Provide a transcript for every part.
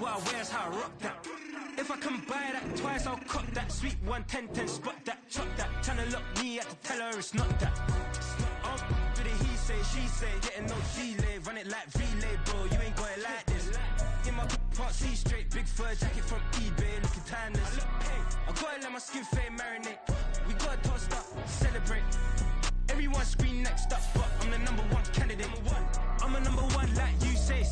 what I wear is how I rock that. If I can buy that twice, I'll cop that. Sweet 110, spot that, chop that. Tryna lock me at the tell her it's not that. For the he say, she say, getting no delay. Run it like relay, bro, you ain't got it like this. In my part C straight, big fur jacket from eBay, looking timeless. I gotta let my skin fade marinate. We gotta toast up, celebrate. Everyone scream next up, but I'm the number one candidate. I'm a number one like you say.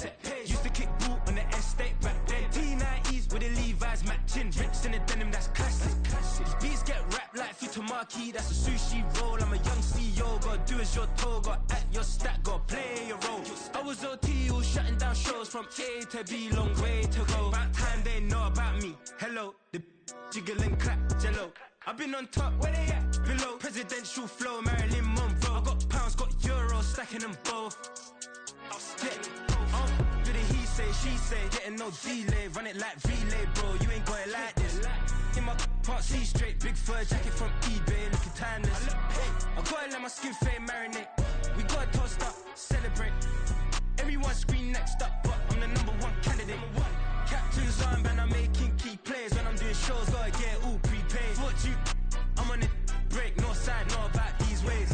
Used to kick ball on the estate back then. T90s with the Levi's matching. Rips in the denim, that's classic. These beats get wrapped like Futamaki, that's a sushi roll. I'm a young CEO, gotta do as you're told. Gotta act your stat, gotta play your role. I was OT, all shutting down shows from A to B, long way to go. About time they know about me. Hello, the jiggle and clap, jello. I've been on top, where they at? Below, presidential flow, Marilyn Monroe. I got pounds, got euros, stacking them both. Yeah, for the he say, she say, getting no delay. Run it like relay, bro, you ain't got it like this. In my part C straight, big fur jacket from eBay, looking timeless. I gotta let my skin fade marinate. We gotta toast up, celebrate. Everyone scream next up, but I'm the number one candidate. Captain's armband, I'm making key plays. When I'm doing shows, gotta get all prepaid. What you, I'm on it, break, no side, know about these ways.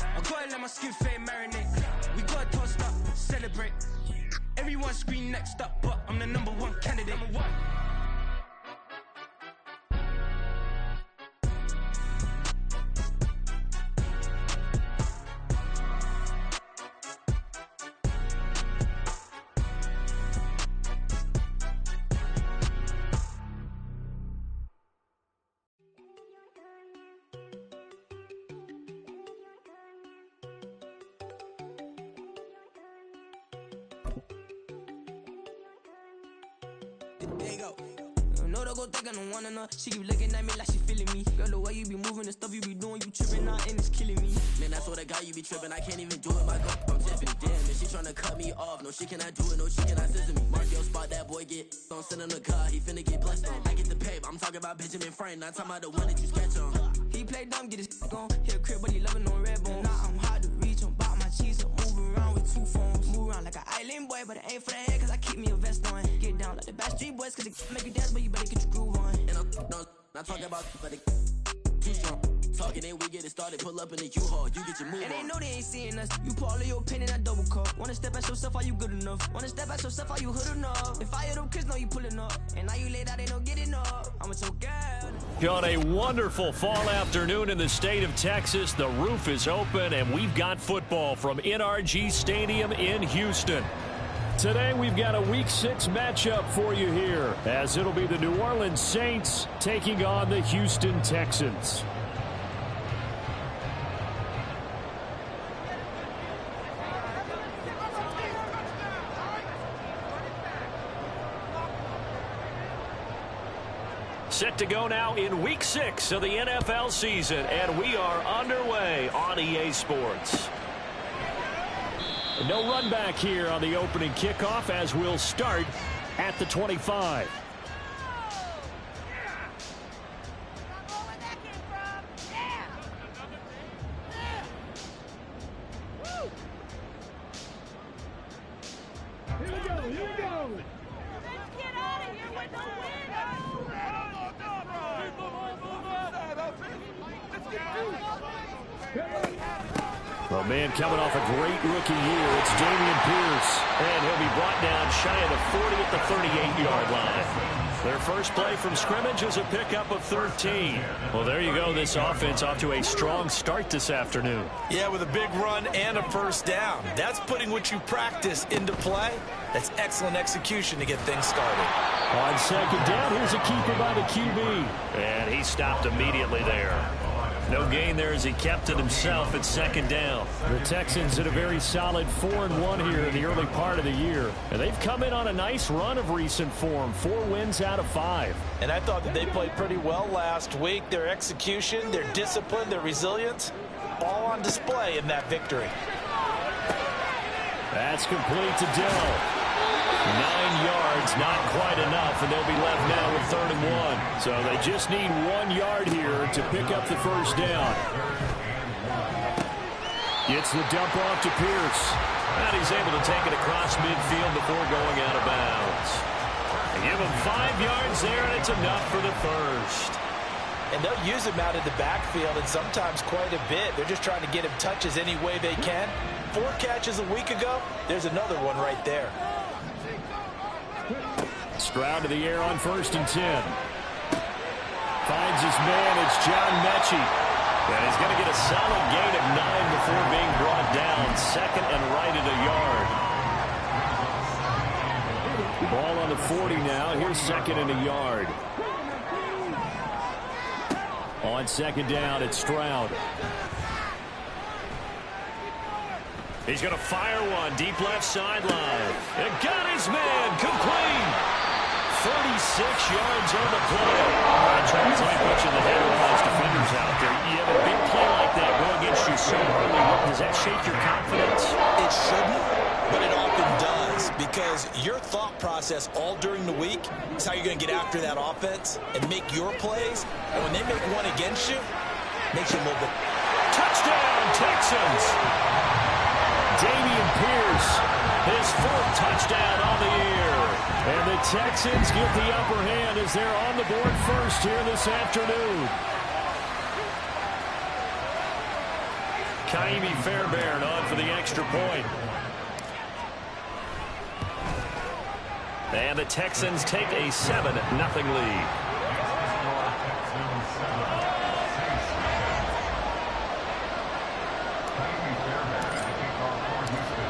I gotta let my skin fade marinate. We gotta toast up, celebrate. Everyone scream next up, but I'm the number one candidate. There you go. No, don't go think I don't wanna know. She keep looking at me like she feeling me. Girl, the way you be moving, the stuff you be doing, you tripping out and it's killing me. Man, that's what I got, you be tripping. I can't even do it, my girl. I'm tipping. Damn, if she tryna cut me off, no, she cannot do it, no, she cannot scissor me. Mark your spot, that boy get on, send him the car, he finna get blessed on. I get the paper, I'm talking about Benjamin Franklin, not talking about the one that you sketch on. He play dumb, get his on. Hit a crib, but he loving on red bone. Now I'm hard to reach, I'm bout my cheese, I'm moving around with two phones. Move around like an island boy, but it ain't for the head, cause I keep me a vest on. Get down like the Backstreet Boys, cause it make you dance, but you better get your groove on. And I'm not talking about, but it too strong. Talking, then we get it started, pull up in the U-Haul, you get your move and on. they know they ain't seeing us. You pull all of your pin in that double cup. Wanna step at yourself, are you good enough? Wanna step at yourself, are you hood enough? If I hear them kids, know you pulling up. And now you laid out, they don't get enough. I'm with your girl. On a wonderful fall afternoon in the state of Texas, the roof is open, and we've got football from NRG Stadium in Houston. Today we've got a Week 6 matchup for you here, as it'll be the New Orleans Saints taking on the Houston Texans. Set to go now in Week 6 of the NFL season, and we are underway on EA Sports. No run back here on the opening kickoff, as we'll start at the 25. Here we go. Let's get out of here with the win. Well, man, coming off a great rookie year, it's Dameon Pierce, and he'll be brought down shy of the 40 at the 38-yard line. Their first play from scrimmage is a pickup of 13. Well, there you go. This offense off to a strong start this afternoon. Yeah, with a big run and a first down. That's putting what you practice into play. That's excellent execution to get things started. On second down, here's a keeper by the QB. And he stopped immediately there. No gain there as he kept it himself at second down. The Texans had a very solid 4-1 here in the early part of the year. And they've come in on a nice run of recent form. 4 wins out of 5. And I thought that they played pretty well last week. Their execution, their discipline, their resilience, all on display in that victory. That's complete to Dill. 9 yards, not quite enough, and they'll be left now with 3rd and 1. So they just need 1 yard here to pick up the first down. Gets the dump off to Pierce. And he's able to take it across midfield before going out of bounds. Give him 5 yards there, and it's enough for the first. And they'll use him out in the backfield, and sometimes quite a bit. They're just trying to get him touches any way they can. 4 catches a week ago. There's another one right there. Stroud to the air on 1st and 10. Finds his man. It's John Mechie. And he's going to get a solid gain of 9 before being brought down. 2nd and right at a yard. Ball on the 40 now. Here's 2nd and a yard. On 2nd down, it's Stroud. He's going to fire one deep left sideline. And got his man complete. 36 yards on the play. Travis, I put you in the head of all those defenders out there. You have a big play like that go against you so early. Does that shake your confidence? It shouldn't, but it often does, because your thought process all during the week is how you're going to get after that offense and make your plays. And when they make one against you, it makes you a little bit. Touchdown, Texans! Dameon Pierce, his 4th touchdown on the year. And the Texans get the upper hand as they're on the board first here this afternoon. Kaimi Fairbairn on for the extra point. And the Texans take a 7-0 lead.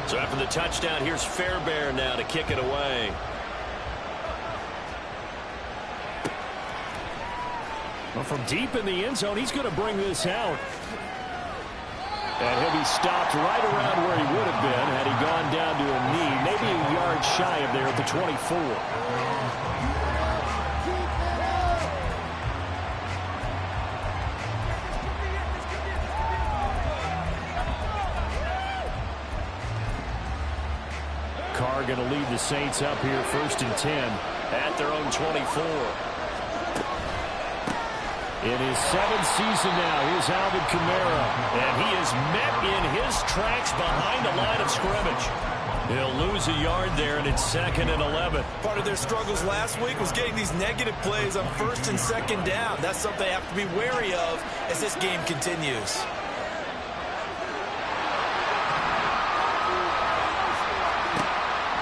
So after the touchdown, here's Fairbairn now to kick it away. Well, from deep in the end zone, he's going to bring this out. And he'll be stopped right around where he would have been had he gone down to a knee, maybe a yard shy of there at the 24. Carr going to lead the Saints up here 1st and 10 at their own 24. In his 7th season now, here's Alvin Kamara. And he is met in his tracks behind the line of scrimmage. He'll lose a yard there, and it's 2nd and 11. Part of their struggles last week was getting these negative plays on 1st and 2nd down. That's something they have to be wary of as this game continues.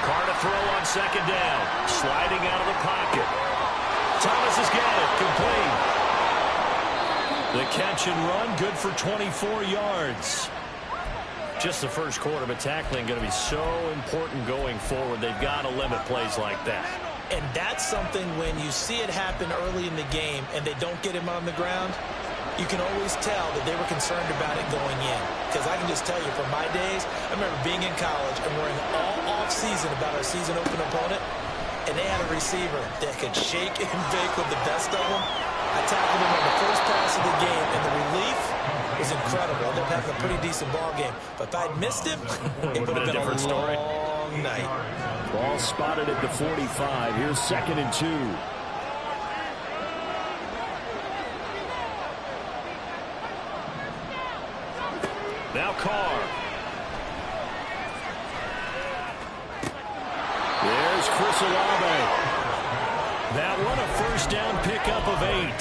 Carr to throw on 2nd down. Sliding out of the pocket. Thomas has got it. Complete. The catch and run, good for 24 yards. Just the first quarter, but tackling going to be so important going forward. They've got to limit plays like that. And that's something when you see it happen early in the game and they don't get him on the ground, you can always tell that they were concerned about it going in. Because I can just tell you, from my days, I remember being in college and worrying all off-season about our season-open opponent, and they had a receiver that could shake and bake with the best of them. I tackled him on the first pass of the game, and the relief was incredible. I ended up having a pretty decent ball game. But if I'd missed him, it would have been a different story. Long night. Ball spotted at the 45. Here's 2nd and 2. Now Carr. There's Chris Olave. That one a 1st down pickup of 8.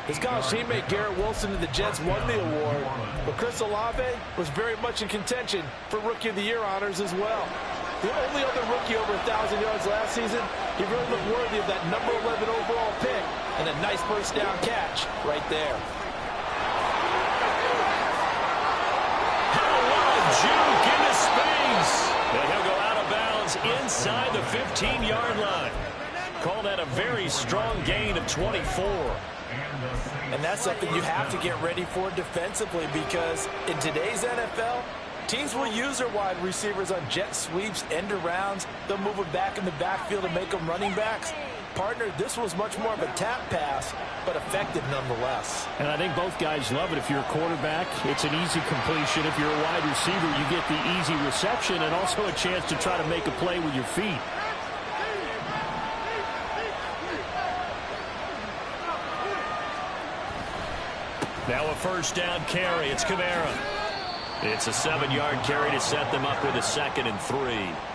His college teammate Garrett Wilson of the Jets won the award, but Chris Olave was very much in contention for Rookie of the Year honors as well. The only other rookie over 1,000 yards last season, he really looked worthy of that number 11 overall pick, and a nice 1st down catch right there. Juke into space. And he'll go out of bounds inside the 15-yard line. Call that a very strong gain of 24. And that's something you have to get ready for defensively, because in today's NFL, teams will use their wide receivers on jet sweeps, end arounds. They'll move them back in the backfield and make them running backs. Partner, this was much more of a tap pass, but effective nonetheless. And I think both guys love it. If you're a quarterback, it's an easy completion. If you're a wide receiver, you get the easy reception and also a chance to try to make a play with your feet. Now a 1st down carry. It's Kamara. It's a 7-yard carry to set them up with a 2nd and 3.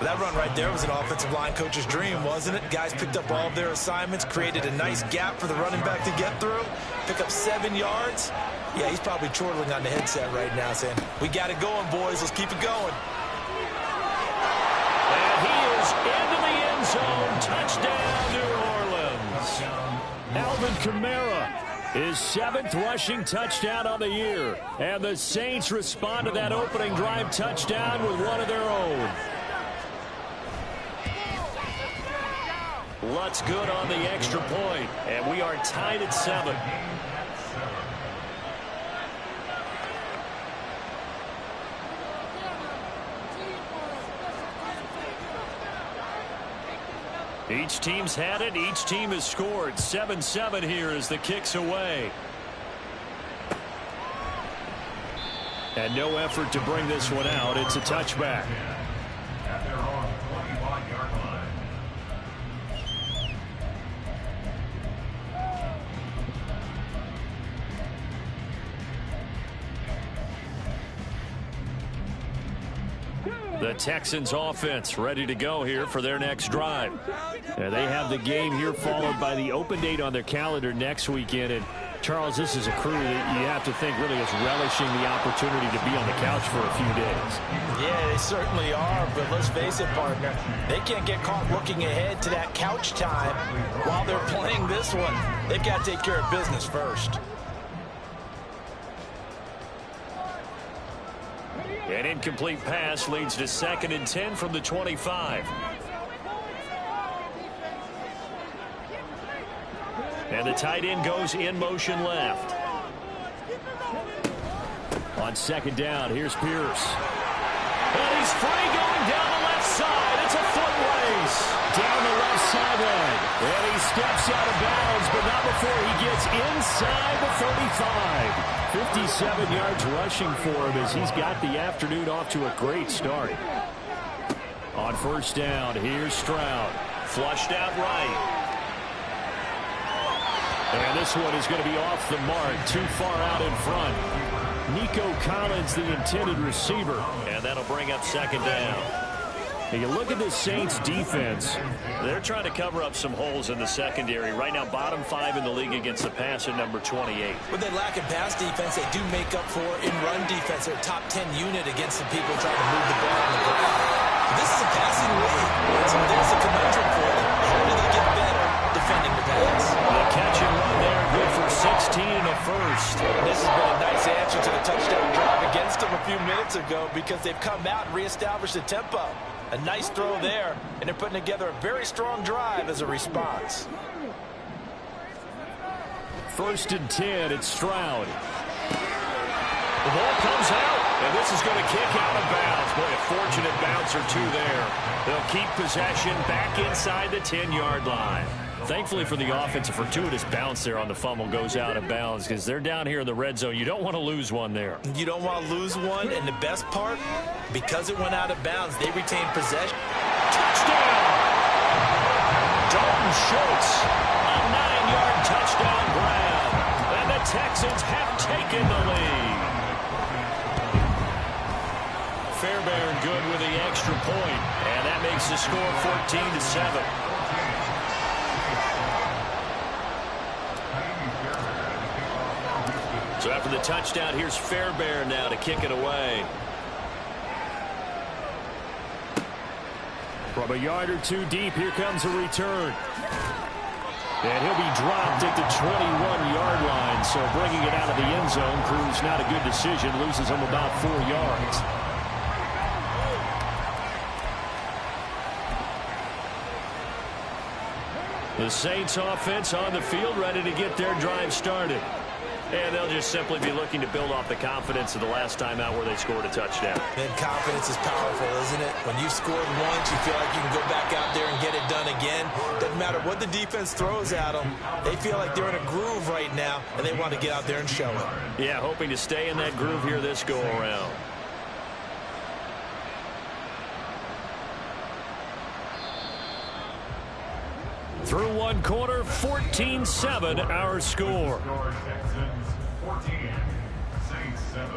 That run right there was an offensive line coach's dream, wasn't it? Guys picked up all of their assignments, created a nice gap for the running back to get through, pick up 7 yards. Yeah, he's probably chortling on the headset right now saying, we got it going, boys. Let's keep it going. And he is into the end zone. Touchdown, New Orleans. Alvin Kamara, his 7th rushing touchdown on the year. And the Saints respond to that opening drive touchdown with one of their own. Lutz good on the extra point. And we are tied at 7. Each team's had it. Each team has scored. 7-7 here as the kick's away. And no effort to bring this one out. It's a touchback. At their own 21-yard line. The Texans offense ready to go here for their next drive. They have the game here followed by the open date on their calendar next weekend. And Charles, this is a crew that you have to think really is relishing the opportunity to be on the couch for a few days. Yeah, they certainly are, but let's face it, partner. They can't get caught looking ahead to that couch time while they're playing this one. They've got to take care of business first. An incomplete pass leads to 2nd and 10 from the 25. And the tight end goes in motion left. On 2nd down, here's Pierce. And he's free going down the left side. It's a foot race. Down the left sideline. And he steps out of bounds, but not before he gets inside the 35. 57 yards rushing for him as he's got the afternoon off to a great start. On 1st down, here's Stroud. Flushed out right. And this one is going to be off the mark, too far out in front. Nico Collins, the intended receiver. And that'll bring up 2nd down. And you look at the Saints defense, they're trying to cover up some holes in the secondary. Right now, bottom 5 in the league against the pass at number 28. When they lack in pass defense, they do make up for in run defense. They're a top 10 unit against the people trying to move the ball on the ground. This is a passing league, so there's a conundrum for them. How do they get better defending the pass? The catch and run there, good for 16 and a first. This has been a nice answer to the touchdown drive against them a few minutes ago because they've come out and reestablished the tempo. A nice throw there, and they're putting together a very strong drive as a response. 1st and 10, it's Stroud. The ball comes out, and this is going to kick out of bounds. Boy, a fortunate bounce or two there. They'll keep possession back inside the 10-yard line. Thankfully for the offense, a fortuitous bounce there on the fumble goes out of bounds because they're down here in the red zone. You don't want to lose one there. You don't want to lose one, and the best part, because it went out of bounds, they retain possession. Touchdown! Dalton Schultz, a 9-yard touchdown grab, and the Texans have taken the lead. Fairbairn good with the extra point, and that makes the score 14-7. So after the touchdown, here's Fairbairn now to kick it away. From a yard or two deep, here comes a return. And he'll be dropped at the 21-yard line. So bringing it out of the end zone proves not a good decision. Loses him about 4 yards. The Saints offense on the field ready to get their drive started. And they'll just simply be looking to build off the confidence of the last time out where they scored a touchdown. And confidence is powerful, isn't it? When you've scored once, you feel like you can go back out there and get it done again. Doesn't matter what the defense throws at them. They feel like they're in a groove right now, and they want to get out there and show it. Yeah, hoping to stay in that groove here this go-around. Through one quarter, 14-7 our score. Texans 14, Saints 7.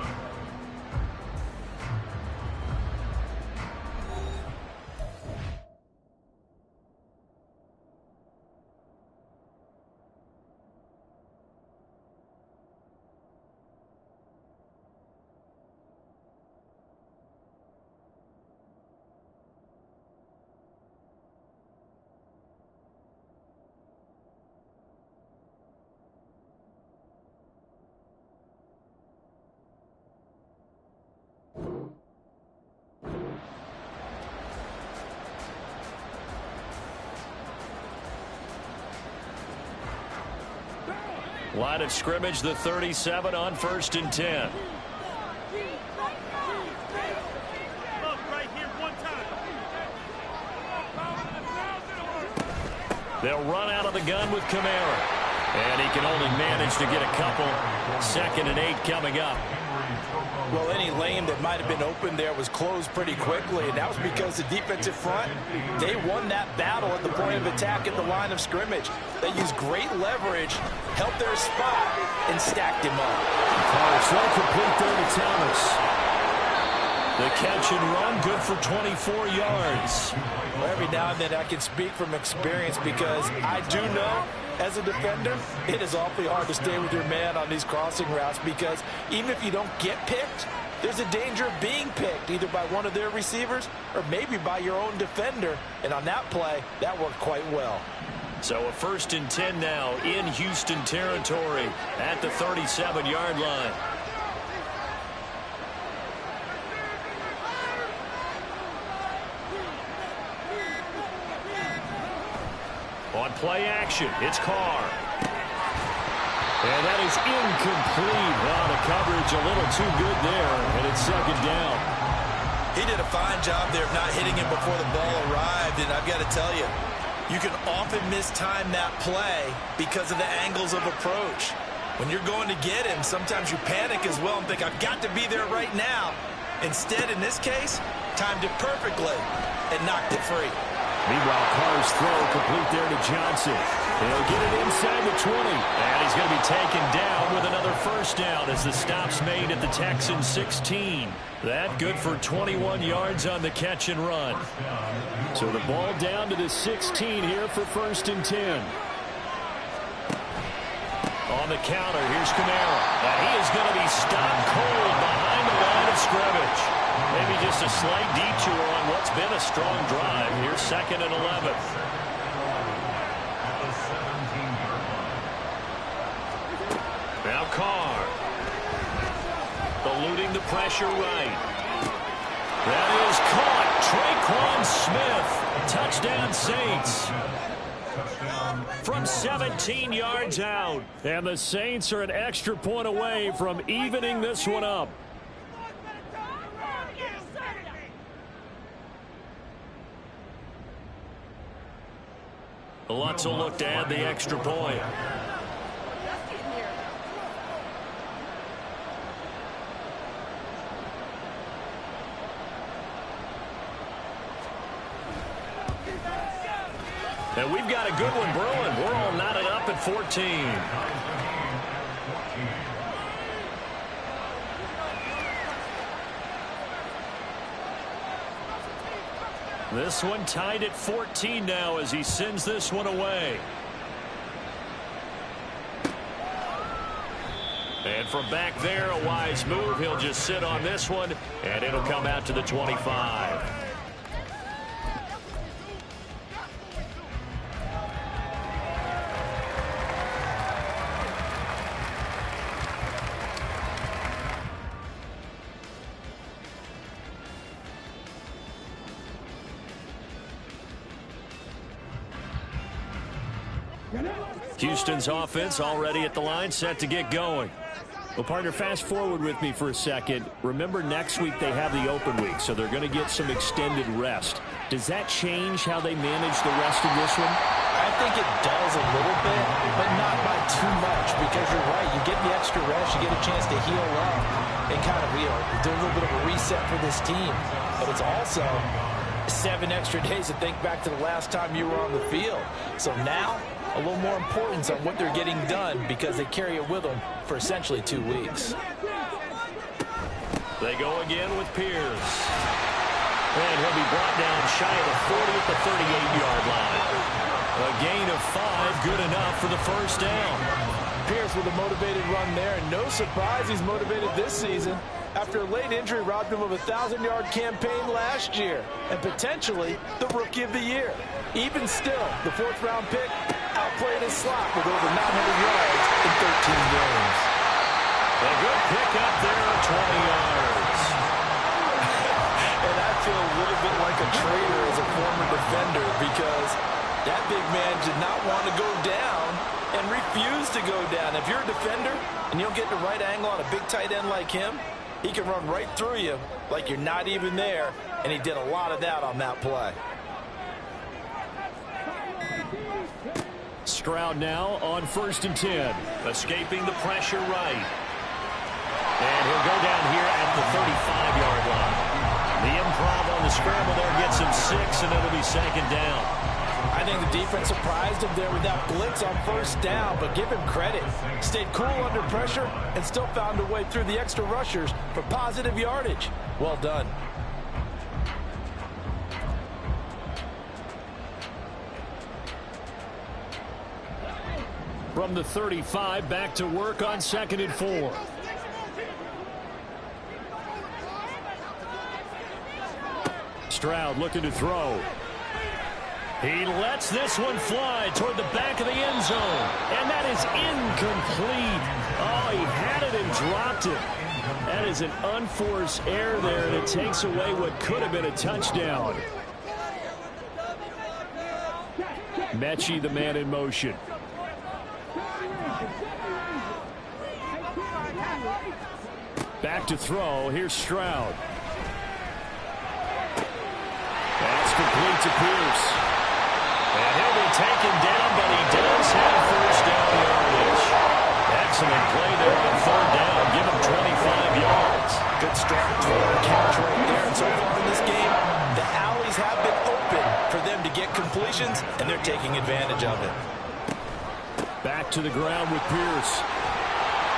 Line of scrimmage, the 37 on 1st and 10. They'll run out of the gun with Kamara. And he can only manage to get a couple. 2nd and 8 coming up. Well, any lane that might have been open there was closed pretty quickly, and that was because the defensive front, they won that battle at the point of attack at the line of scrimmage. They used great leverage, held their spot, and stacked him up. So complete there to Thomas. The catch and run, good for 24 yards. Well, every now and then I can speak from experience because I do know, as a defender, it is awfully hard to stay with your man on these crossing routes because even if you don't get picked, there's a danger of being picked either by one of their receivers or maybe by your own defender. And on that play, that worked quite well. So a 1st and 10 now in Houston territory at the 37-yard line. On play action, it's Carr. And that is incomplete. Well, the coverage a little too good there, and it's 2nd down. He did a fine job there of not hitting him before the ball arrived, and I've got to tell you, you can often mistime that play because of the angles of approach. When you're going to get him, sometimes you panic as well and think, I've got to be there right now. Instead, in this case, timed it perfectly and knocked it free. Meanwhile, Carr's throw complete there to Johnson. He'll get it inside the 20. And he's going to be taken down with another 1st down as the stop's made at the Texans 16. That good for 21 yards on the catch and run. So the ball down to the 16 here for 1st and 10. On the counter, here's Kamara. And he is going to be stopped cold behind the line of scrimmage. Maybe just a slight detour on what's been a strong drive. Here's 2nd and 11. Now Carr. Eluding the pressure right. That is caught. Traquan Smith. Touchdown Saints. From 17 yards out. And the Saints are an extra point away from evening this one up. Lutz will look to add the extra point. And we've got a good one brewing. We're all knotted up at 14. This one tied at 14 now as he sends this one away. And from back there, a wise move. He'll just sit on this one, and it'll come out to the 25. Houston's offense already at the line, set to get going. Well, partner, fast forward with me for a second. Remember, next week they have the open week, so they're going to get some extended rest. Does that change how they manage the rest of this one? I think it does a little bit, but not by too much, because you're right. You get the extra rest, you get a chance to heal up and kind of, do a little bit of a reset for this team. But it's also 7 extra days to think back to the last time you were on the field. So now, a little more importance on what they're getting done because they carry it with them for essentially 2 weeks. They go again with Pierce. And he'll be brought down shy of the 40 at the 38-yard line. A gain of 5, good enough for the 1st down. Pierce with a motivated run there, and no surprise he's motivated this season after a late injury robbed him of a 1,000-yard campaign last year and potentially the Rookie of the Year. Even still, the 4th-round pick outplayed his slot with over 900 yards in 13 games. A good pick up there at 20 yards. And I feel a little bit like a traitor as a former defender because that big man did not want to go down, and refuse to go down. If you're a defender and you don't get the right angle on a big tight end like him, he can run right through you like you're not even there, and he did a lot of that on that play. Stroud now on 1st and 10. Escaping the pressure right. And he'll go down here at the 35-yard line. The improv on the scramble there gets him 6, and it'll be 2nd down. I think the defense surprised him there with that blitz on 1st down, but give him credit. Stayed cool under pressure and still found a way through the extra rushers for positive yardage. Well done. From the 35, back to work on 2nd and 4. Stroud looking to throw. He lets this one fly toward the back of the end zone. And that is incomplete. Oh, he had it and dropped it. That is an unforced error there, and it takes away what could have been a touchdown. Mechie, the man in motion. Back to throw. Here's Stroud. That's complete to Pierce. And he'll be taken down, but he does have 1st down yardage. Excellent play there on 3rd down. Give him 25 yards. Good start for a catch right there. And so far in this game, the alleys have been open for them to get completions, and they're taking advantage of it. Back to the ground with Pierce.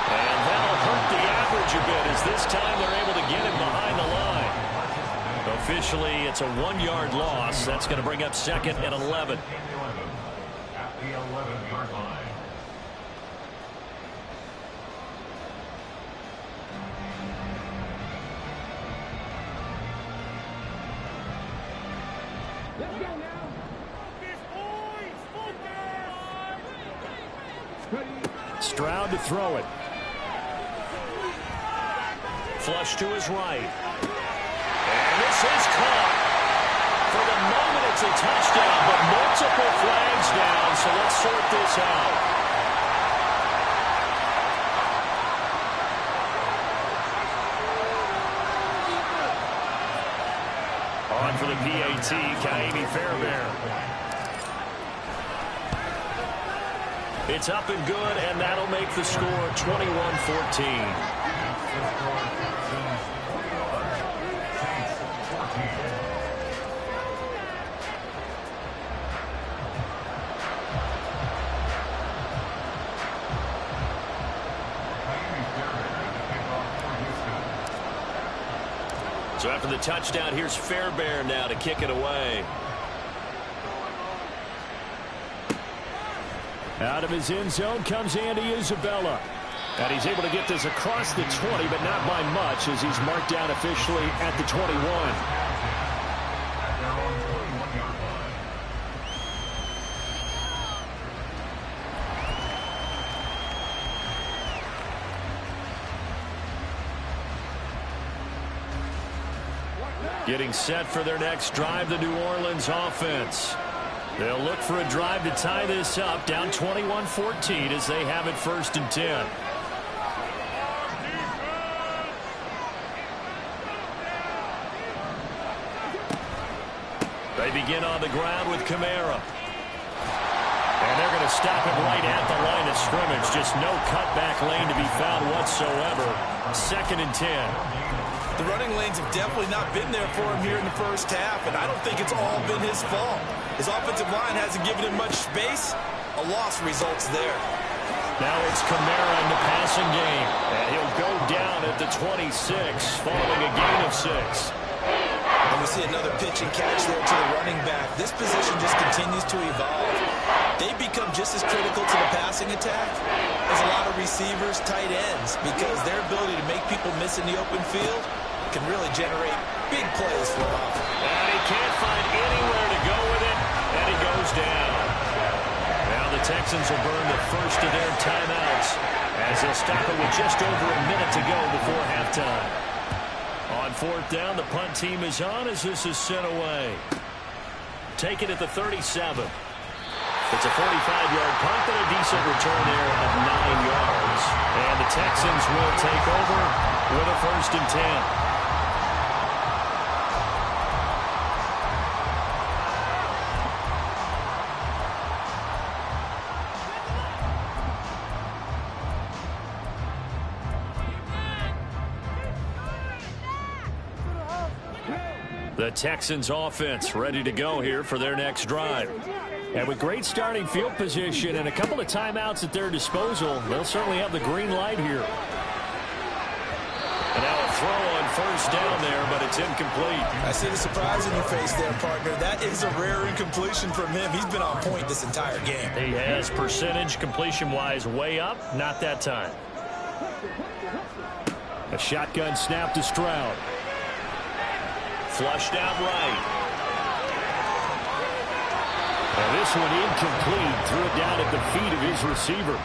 And that'll hurt the average a bit, as this time they're able to get him behind the line. Officially, it's a 1-yard loss. That's going to bring up 2nd and 11. At the 11-yard line. Stroud to throw it. Flush to his right. And this is caught. For the moment, it's a touchdown, but multiple flags down, so let's sort this out. On for the PAT, Kaimi Fairbairn. It's up and good, and that'll make the score 21-14. So after the touchdown, here's Fairbairn now to kick it away. Out of his end zone comes Andy Isabella. And he's able to get this across the 20, but not by much, as he's marked down officially at the 21. Getting set for their next drive, the New Orleans offense. They'll look for a drive to tie this up, down 21-14 as they have it 1st and 10. They begin on the ground with Kamara. And they're going to stop it right at the line of scrimmage. Just no cutback lane to be found whatsoever. 2nd and 10. The running lanes have definitely not been there for him here in the first half, and I don't think it's all been his fault. His offensive line hasn't given him much space. A loss results there. Now it's Kamara in the passing game, and he'll go down at the 26 following a gain of 6. And we see another pitch and catch there to the running back. This position just continues to evolve. They've become just as critical to the passing attack as a lot of receivers, tight ends, because their ability to make people miss in the open field can really generate big plays for them. And he can't find anywhere to go with it, and he goes down. Now the Texans will burn the first of their timeouts as they'll stop it with just over a minute to go before halftime. On 4th down, the punt team is on as this is sent away. Take it at the 37. It's a 45-yard punt and a decent return there of 9 yards. And the Texans will take over with a 1st and 10. The Texans offense ready to go here for their next drive. And with great starting field position and a couple of timeouts at their disposal, they'll certainly have the green light here. And now a throw on 1st down there, but it's incomplete. I see the surprise in your face there, partner. That is a rare incompletion from him. He's been on point this entire game. He has percentage completion-wise way up. Not that time. A shotgun snap to Stroud. Flushed out right. And this one incomplete. Threw it down at the feet of his receiver.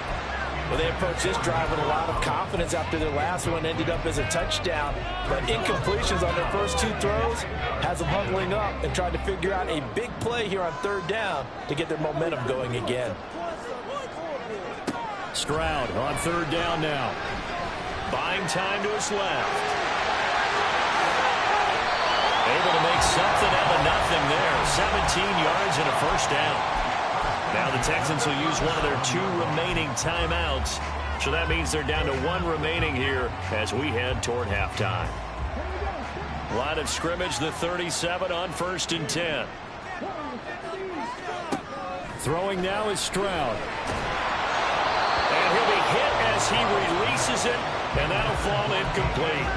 Well, they approached this drive with a lot of confidence after their last one ended up as a touchdown. But incompletions on their first 2 throws has them huddling up and trying to figure out a big play here on 3rd down to get their momentum going again. Stroud on 3rd down now. Buying time to his left. Able to make something out of nothing there. 17 yards and a 1st down. Now the Texans will use one of their 2 remaining timeouts. So that means they're down to 1 remaining here as we head toward halftime. Line of scrimmage, the 37 on 1st and 10. Throwing now is Stroud. And he'll be hit as he releases it, and that'll fall incomplete.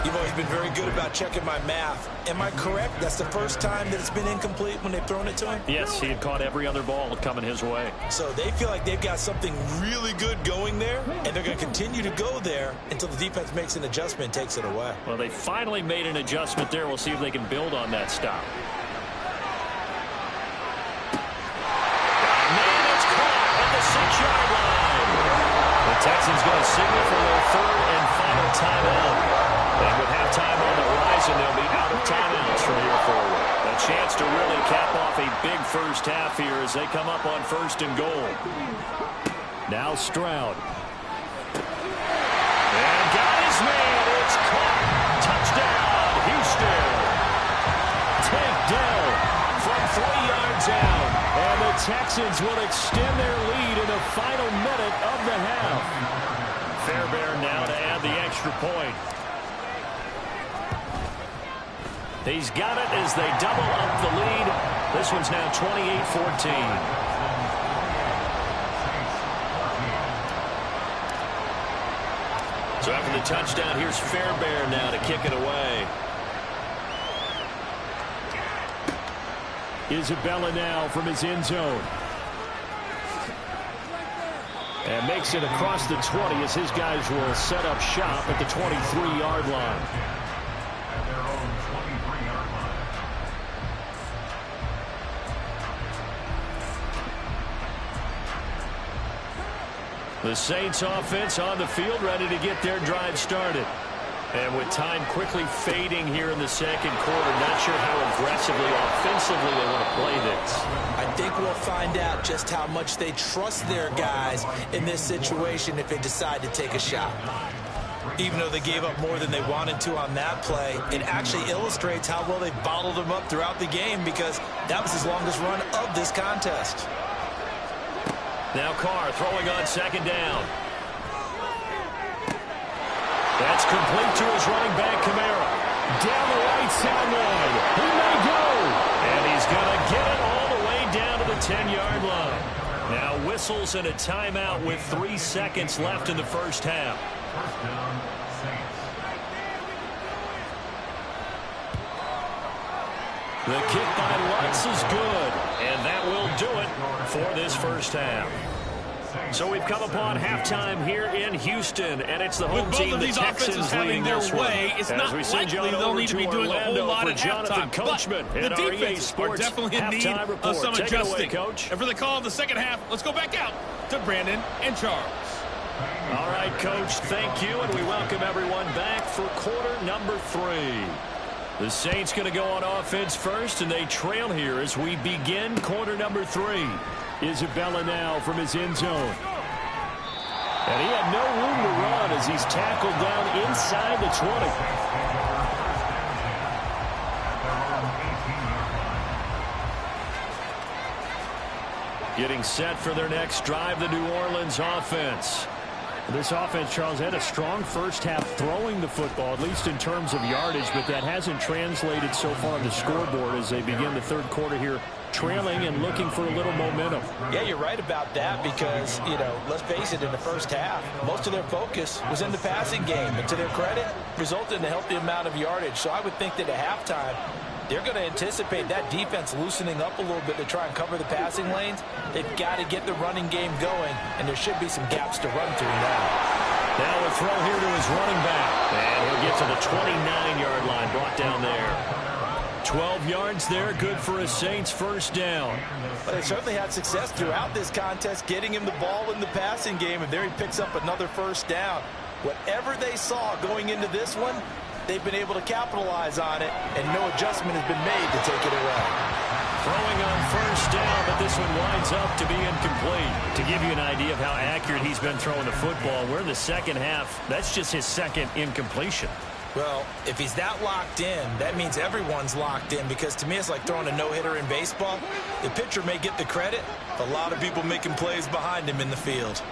You've always been very good about checking my math. Am I correct? That's the first time that it's been incomplete when they've thrown it to him? Yes, he had caught every other ball coming his way. So they feel like they've got something really good going there, and they're going to continue to go there until the defense makes an adjustment and takes it away. Well, they finally made an adjustment there. We'll see if they can build on that stop. Man, it's caught at the 6-yard line. The Texans going to signal for their 3rd and final timeout. And with halftime on the horizon, they'll be out of timeouts from here forward. A chance to really cap off a big first half here as they come up on 1st and goal. Now Stroud. And got his man. It's caught. Touchdown, Houston. Tank Dell from 3 yards out. And the Texans will extend their lead in the final minute of the half. Fairbairn now to add the extra point. He's got it as they double up the lead. This one's now 28-14. So after the touchdown, here's Fairbairn now to kick it away. Isabella now from his end zone. And makes it across the 20 as his guys will set up shop at the 23-yard line. The Saints offense on the field ready to get their drive started. And with time quickly fading here in the 2nd quarter, not sure how aggressively, offensively they want to play this. I think we'll find out just how much they trust their guys in this situation if they decide to take a shot. Even though they gave up more than they wanted to on that play, it actually illustrates how well they bottled them up throughout the game because that was his longest run of this contest. Now Carr throwing on 2nd down. That's complete to his running back, Kamara. Down the right sideline. He may go. And he's going to get it all the way down to the 10-yard line. Now whistles and a timeout with 3 seconds left in the first half. The kick by Lutz is good, and that will do it for this first half. So we've come upon halftime here in Houston, and it's the home team, the Texans, leading their way. It's not likely they'll need to be doing a whole lot at halftime, but the defenses are definitely in need of some adjusting. And for the call of the second half, let's go back out to Brandon and Charles. All right, Coach, thank you, and we welcome everyone back for quarter number 3. The Saints going to go on offense first, and they trail here as we begin quarter number 3. Isabella now from his end zone. And he had no room to run as he's tackled down inside the 20. Getting set for their next drive, the New Orleans offense. This offense, Charles, had a strong first half throwing the football, at least in terms of yardage, but that hasn't translated so far on the scoreboard as they begin the third quarter here, trailing and looking for a little momentum. Yeah, you're right about that because, you know, let's face it, in the first half, most of their focus was in the passing game. And to their credit, resulted in a healthy amount of yardage. So I would think that at halftime, they're going to anticipate that defense loosening up a little bit to try and cover the passing lanes. They've got to get the running game going, and there should be some gaps to run through now. Now a throw here to his running back. And he'll get to the 29-yard line, brought down there. 12 yards there, good for a Saints first down. But they certainly had success throughout this contest, getting him the ball in the passing game, and there he picks up another first down. Whatever they saw going into this one, they've been able to capitalize on it, and no adjustment has been made to take it away. Throwing on first down, but this one winds up to be incomplete. To give you an idea of how accurate he's been throwing the football, we're in the second half. That's just his second incompletion. Well, if he's that locked in, that means everyone's locked in, because to me it's like throwing a no-hitter in baseball. The pitcher may get the credit, a lot of people making plays behind him in the field.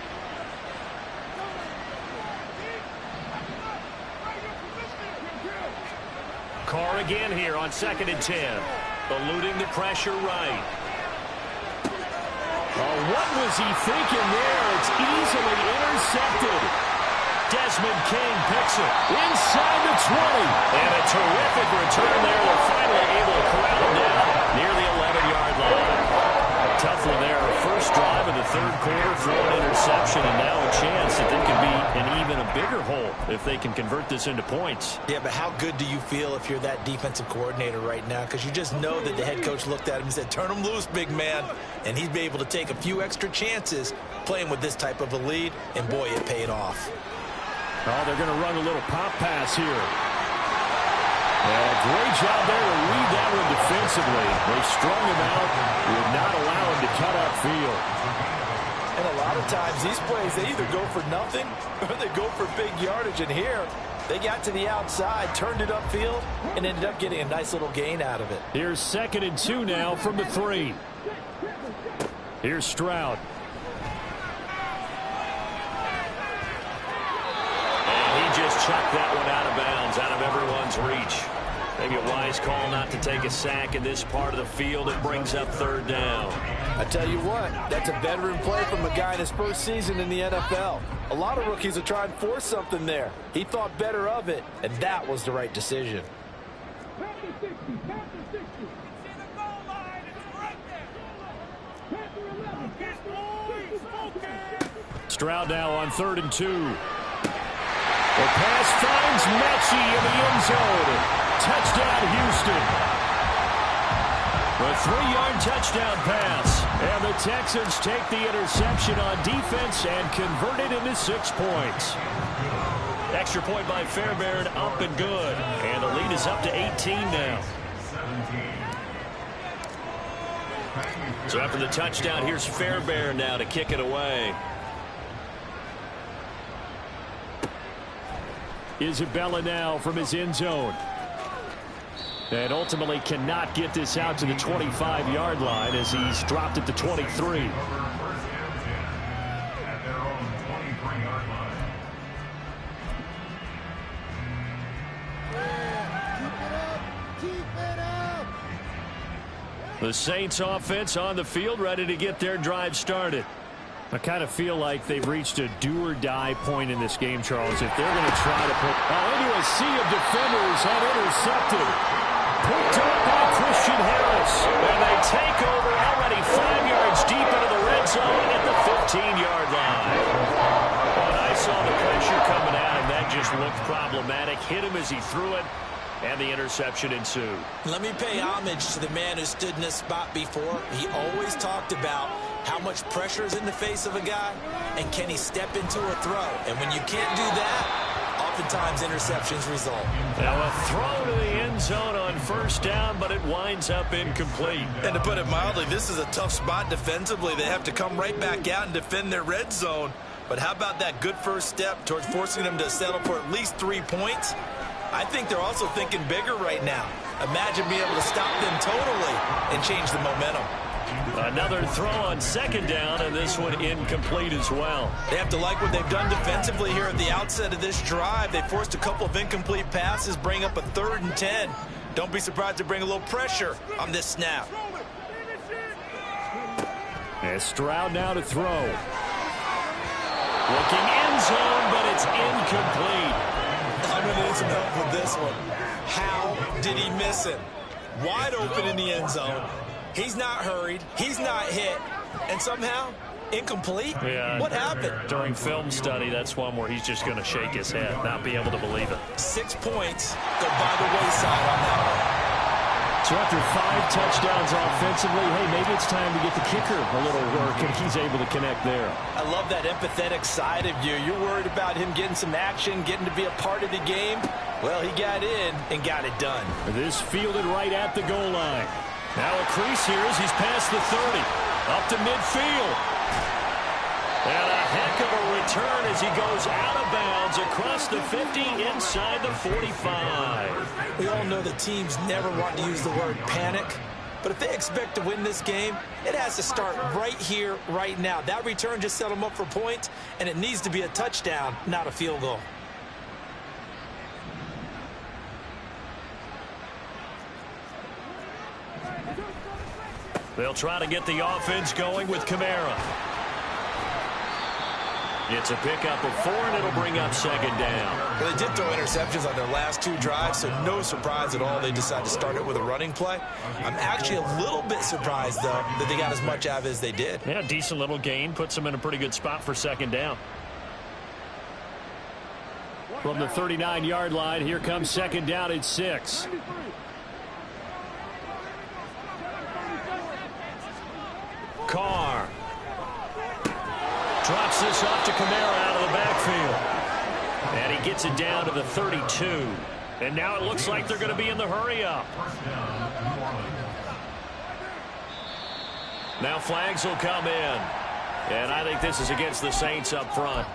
Carr again here on 2nd and 10. Eluding the pressure right. Oh, what was he thinking there? It's easily intercepted. Desmond King picks it inside the 20. And a terrific return there. They're finally able to corral him down near the 11-yard line. Tough one there. First drive of the third quarter, throw an interception, and now a chance that there could be an even a bigger hole if they can convert this into points. Yeah, but how good do you feel if you're that defensive coordinator right now? Because you just know that the head coach looked at him and said, turn him loose, big man. And he'd be able to take a few extra chances playing with this type of a lead, and boy, it paid off. Oh, they're going to run a little pop pass here. And a great job there to read that one defensively. They strung him out, would not allow him to cut upfield. And a lot of times these plays, they either go for nothing or they go for big yardage. And here, they got to the outside, turned it upfield, and ended up getting a nice little gain out of it. Here's 2nd and 2 now from the 3. Here's Stroud. Just chucked that one out of bounds, out of everyone's reach. Maybe a wise call not to take a sack in this part of the field. It brings up 3rd down. I tell you what, that's a veteran play from a guy in his first season in the NFL. A lot of rookies are trying to force something there. He thought better of it, and that was the right decision. Stroud now on 3rd and 2. The pass finds Mechie in the end zone. Touchdown, Houston. The 3-yard touchdown pass. And the Texans take the interception on defense and convert it into 6 points. Extra point by Fairbairn, up and good. And the lead is up to 18 now. So after the touchdown, here's Fairbairn now to kick it away. Isabella now from his end zone. And ultimately cannot get this out to the 25-yard line as he's dropped at the 23. The Saints offense on the field, ready to get their drive started. I kind of feel like they've reached a do-or-die point in this game, Charles. If they're going to try to put into a sea of defenders and intercepted. Picked up by Christian Harris. And they take over already 5 yards deep into the red zone at the 15-yard line. When I saw the pressure coming out, and that just looked problematic. Hit him as he threw it, and the interception ensued. Let me pay homage to the man who stood in this spot before. He always talked about how much pressure is in the face of a guy, and can he step into a throw? And when you can't do that, oftentimes interceptions result. Now a throw to the end zone on first down, but it winds up incomplete. And to put it mildly, this is a tough spot defensively. They have to come right back out and defend their red zone. But how about that good first step towards forcing them to settle for at least 3 points? I think they're also thinking bigger right now. Imagine being able to stop them totally and change the momentum. Another throw on second down, and this one incomplete as well. They have to like what they've done defensively here at the outset of this drive. They forced a couple of incomplete passes, bring up a 3rd and 10. Don't be surprised to bring a little pressure on this snap. And Stroud now to throw. Looking end zone, but it's incomplete. I'm going to need some help with this one. How did he miss him? Wide open in the end zone. He's not hurried. He's not hit. And somehow, incomplete? Yeah. What happened? During film study, that's one where he's just going to shake his head, not be able to believe it. 6 points go by the wayside on that one. So after 5 touchdowns offensively, hey, maybe it's time to get the kicker a little work, and he's able to connect there. I love that empathetic side of you. You're worried about him getting some action, getting to be a part of the game. Well, he got in and got it done. This fielded right at the goal line. Now a crease here as he's past the 30. Up to midfield. And a heck of a return as he goes out of bounds across the 50 inside the 45. We all know that teams never want to use the word panic. But if they expect to win this game, it has to start right here, right now. That return just set them up for points, and it needs to be a touchdown, not a field goal. They'll try to get the offense going with Kamara. It's a pickup of 4, and it'll bring up second down. Well, they did throw interceptions on their last 2 drives, so no surprise at all they decided to start it with a running play. I'm actually a little bit surprised, though, that they got as much out of it as they did. Yeah, decent little gain. Puts them in a pretty good spot for second down. From the 39-yard line, here comes second down at 6. Carr drops this off to Kamara out of the backfield. And he gets it down to the 32. And now it looks like they're going to be in the hurry-up. Now flags will come in. And I think this is against the Saints up front.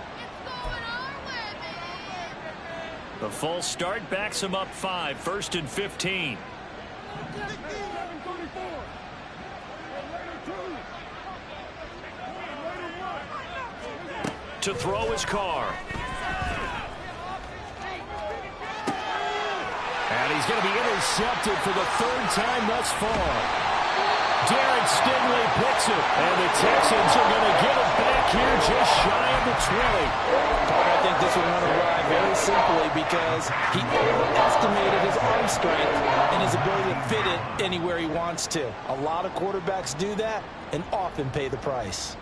The false start backs him up 5. 1st and 15. To throw his Carr. And he's going to be intercepted for the 3rd time thus far. Derek Stingley picks it. And the Texans are going to get it back here just shy of the 20. I think this will run arrive very simply because he overestimated his arm strength and his ability to fit it anywhere he wants to. A lot of quarterbacks do that and often pay the price.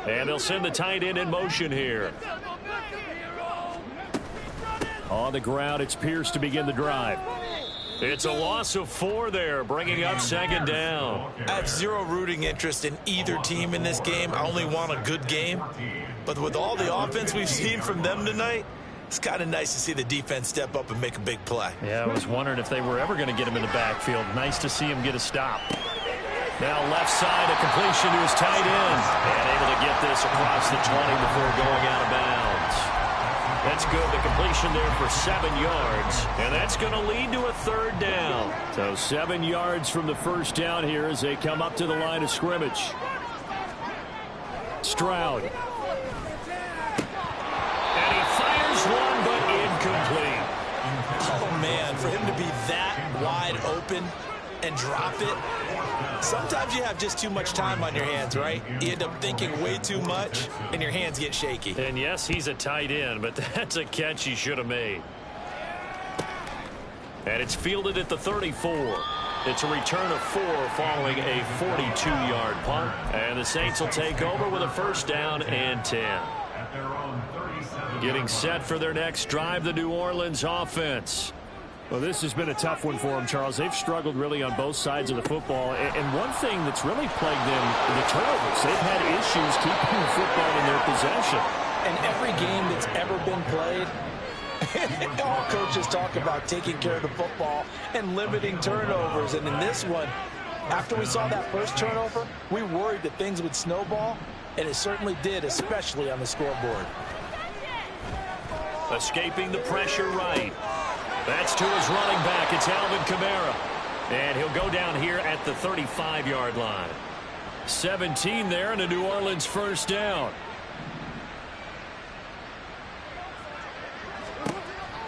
And they'll send the tight end in motion here. On the ground, it's Pierce to begin the drive. It's a loss of 4 there, bringing up second down. I have zero rooting interest in either team in this game. I only want a good game. But with all the offense we've seen from them tonight, it's kind of nice to see the defense step up and make a big play. Yeah, I was wondering if they were ever going to get him in the backfield. Nice to see him get a stop. Now left side, a completion to his tight end. And able to get this across the 20 before going out of bounds. That's good. The completion there for 7 yards. And that's going to lead to a 3rd down. So 7 yards from the first down here as they come up to the line of scrimmage. Stroud. And he fires one, but incomplete. Oh, man, for him to be that wide open and drop it. Sometimes you have just too much time on your hands, right? You end up thinking way too much, and your hands get shaky. And yes, he's a tight end, but that's a catch he should have made. And it's fielded at the 34. It's a return of 4 following a 42-yard punt. And the Saints will take over with a 1st down and 10. at their own 37. Getting set for their next drive, the New Orleans offense. Well, this has been a tough one for them, Charles. They've struggled really on both sides of the football. And one thing that's really plagued them, the turnovers. They've had issues keeping the football in their possession. And every game that's ever been played, all coaches talk about taking care of the football and limiting turnovers. And in this one, after we saw that first turnover, we worried that things would snowball, and it certainly did, especially on the scoreboard. Escaping the pressure right. That's to his running back. It's Alvin Kamara. And he'll go down here at the 35-yard line. 17 there and a New Orleans first down.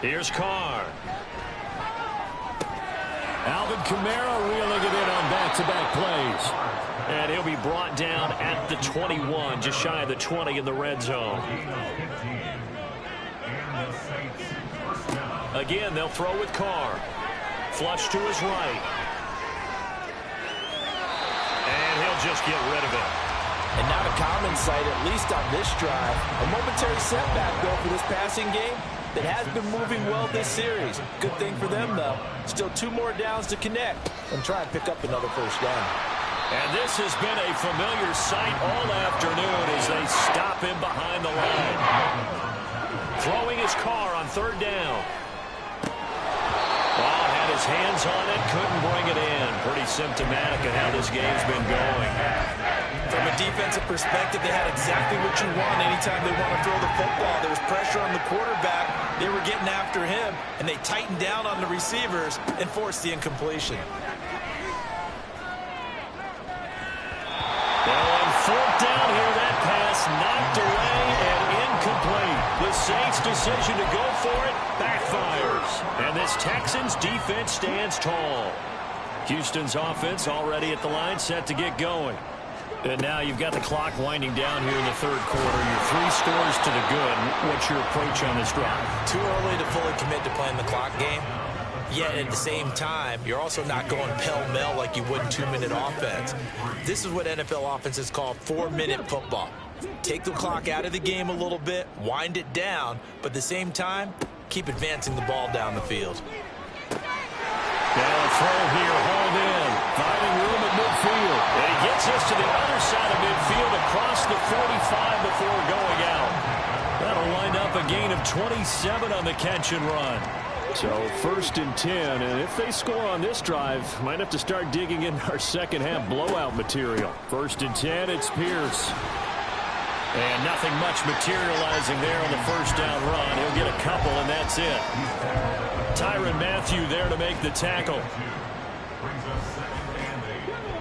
Here's Carr. Alvin Kamara reeling it in on back-to-back plays. And he'll be brought down at the 21, just shy of the 20 in the red zone. Again, they'll throw with Carr. Flush to his right. And he'll just get rid of it. And not a common sight, at least on this drive. A momentary setback, though, for this passing game that has been moving well this series. Good thing for them, though. Still 2 more downs to connect and try and pick up another first down. And this has been a familiar sight all afternoon as they stop him behind the line. Throwing his Carr on third down. Oh, had his hands on it, couldn't bring it in. Pretty symptomatic of how this game's been going. From a defensive perspective, they had exactly what you want anytime they want to throw the football. There was pressure on the quarterback. They were getting after him, and they tightened down on the receivers and forced the incompletion. Well, on fourth down here, that pass knocked away and incomplete. The Saints' decision to go for it backfires. And this Texans defense stands tall. Houston's offense already at the line, set to get going. And now you've got the clock winding down here in the third quarter. You're 3 scores to the good. What's your approach on this drive? Too early to fully commit to playing the clock game. Yet at the same time, you're also not going pell-mell like you would in 2-minute offense. This is what NFL offenses call 4-minute football. Take the clock out of the game a little bit, wind it down, but at the same time, keep advancing the ball down the field. Now a throw here, hauled in, finding room at midfield. And he gets us to the other side of midfield across the 45 before going out. That'll wind up a gain of 27 on the catch and run. So first and 10, and if they score on this drive, might have to start digging in our second half blowout material. First and 10, it's Pierce. And nothing much materializing there on the first down run. He'll get a couple, and that's it. Tyrann Mathieu there to make the tackle.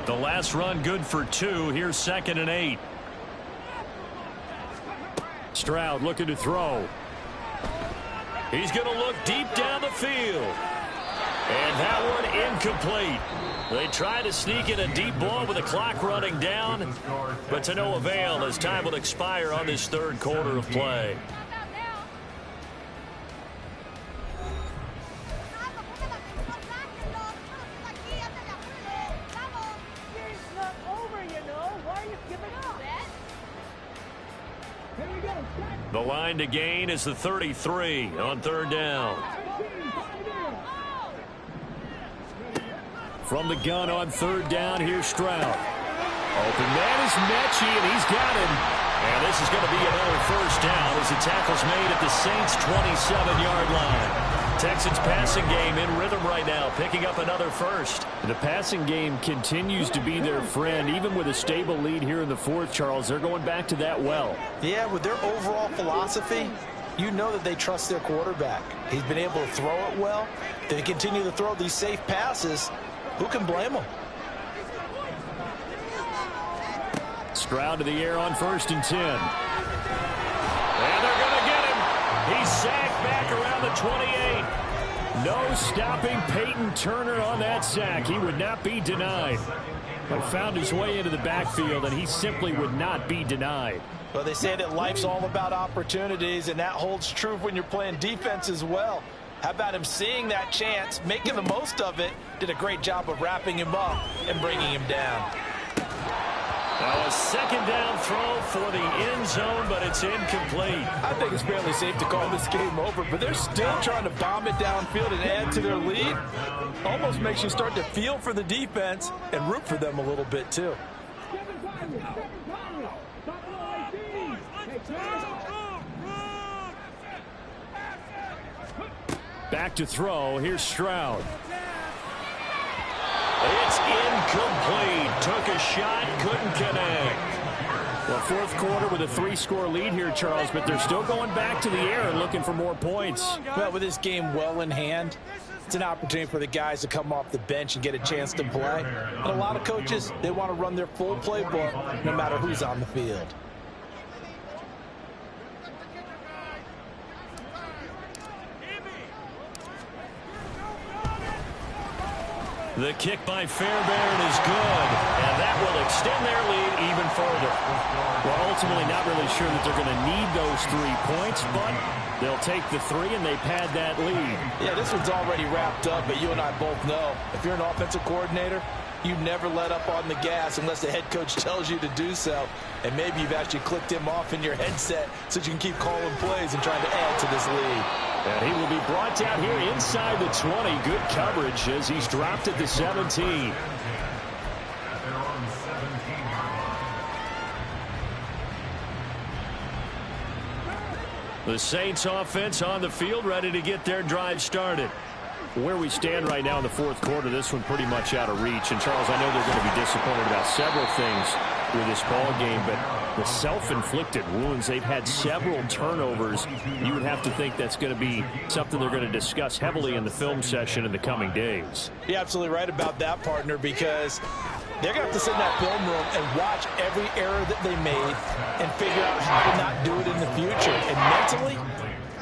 The last run good for 2. Here's 2nd and 8. Stroud looking to throw. He's going to look deep down the field. And that one incomplete. They try to sneak in a deep ball with the clock running down, but to no avail as time will expire on this third quarter of play. The line to gain is the 33 on third down. From the gun on third down, here's Stroud. Open man is Mechie, and he's got him. And this is going to be another first down as the tackle's made at the Saints' 27-yard line. Texans passing game in rhythm right now, picking up another first. The passing game continues to be their friend. Even with a stable lead here in the fourth, Charles, they're going back to that well. Yeah, with their overall philosophy, you know that they trust their quarterback. He's been able to throw it well. They continue to throw these safe passes. Who can blame them? Stroud to the air on first and 10. And they're going to get him. He's sacked back around the 28. No stopping Peyton Turner on that sack. He would not be denied. But found his way into the backfield, and he simply would not be denied. Well, they say that life's all about opportunities, and that holds true when you're playing defense as well. How about him seeing that chance, making the most of it, did a great job of wrapping him up and bringing him down. Now a second down throw for the end zone, but it's incomplete. I think it's fairly safe to call this game over, but they're still trying to bomb it downfield and add to their lead. Almost makes you start to feel for the defense and root for them a little bit too. Back to throw. Here's Stroud. It's incomplete. Took a shot, couldn't connect. Well, fourth quarter with a 3-score lead here, Charles, but they're still going back to the air and looking for more points. Well, with this game well in hand, it's an opportunity for the guys to come off the bench and get a chance to play. And a lot of coaches, they want to run their full playbook no matter who's on the field. The kick by Fairbairn is good, and that will extend their lead even further. Well, ultimately not really sure that they're going to need those 3 points, but they'll take the 3 and they pad that lead. Yeah, this one's already wrapped up, but you and I both know if you're an offensive coordinator, you never let up on the gas unless the head coach tells you to do so. And maybe you've actually clicked him off in your headset so you can keep calling plays and trying to add to this lead. And he will be brought down here inside the 20. Good coverage as he's dropped at the 17. The Saints offense on the field, ready to get their drive started. Where we stand right now in the fourth quarter, this one pretty much out of reach. And, Charles, I know they're going to be disappointed about several things with this ball game, but the self-inflicted wounds, they've had several turnovers. You would have to think that's going to be something they're going to discuss heavily in the film session in the coming days. You're absolutely right about that, partner, because they're going to have to sit in that film room and watch every error that they made and figure out how to not do it in the future. And mentally,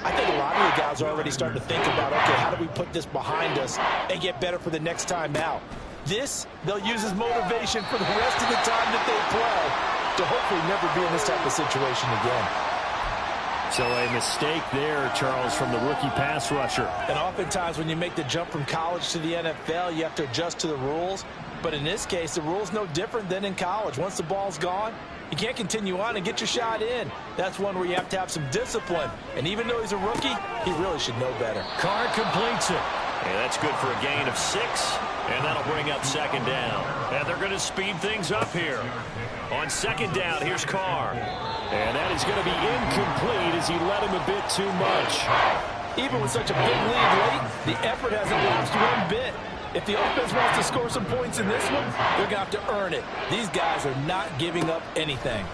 I think a lot of you guys are already starting to think about, okay, how do we put this behind us and get better for the next time out? This, they'll use as motivation for the rest of the time that they play to hopefully never be in this type of situation again. So a mistake there, Charles, from the rookie pass rusher. And oftentimes when you make the jump from college to the NFL, you have to adjust to the rules. But in this case, the rule's no different than in college. Once the ball's gone, you can't continue on and get your shot in. That's one where you have to have some discipline. And even though he's a rookie, he really should know better. Carr completes it. And that's good for a gain of 6. And that'll bring up second down. And they're going to speed things up here. On second down, here's Carr. And that is going to be incomplete as he led him a bit too much. Even with such a big lead late, the effort hasn't lost one bit. If the offense wants to score some points in this one, they're going to have to earn it. These guys are not giving up anything.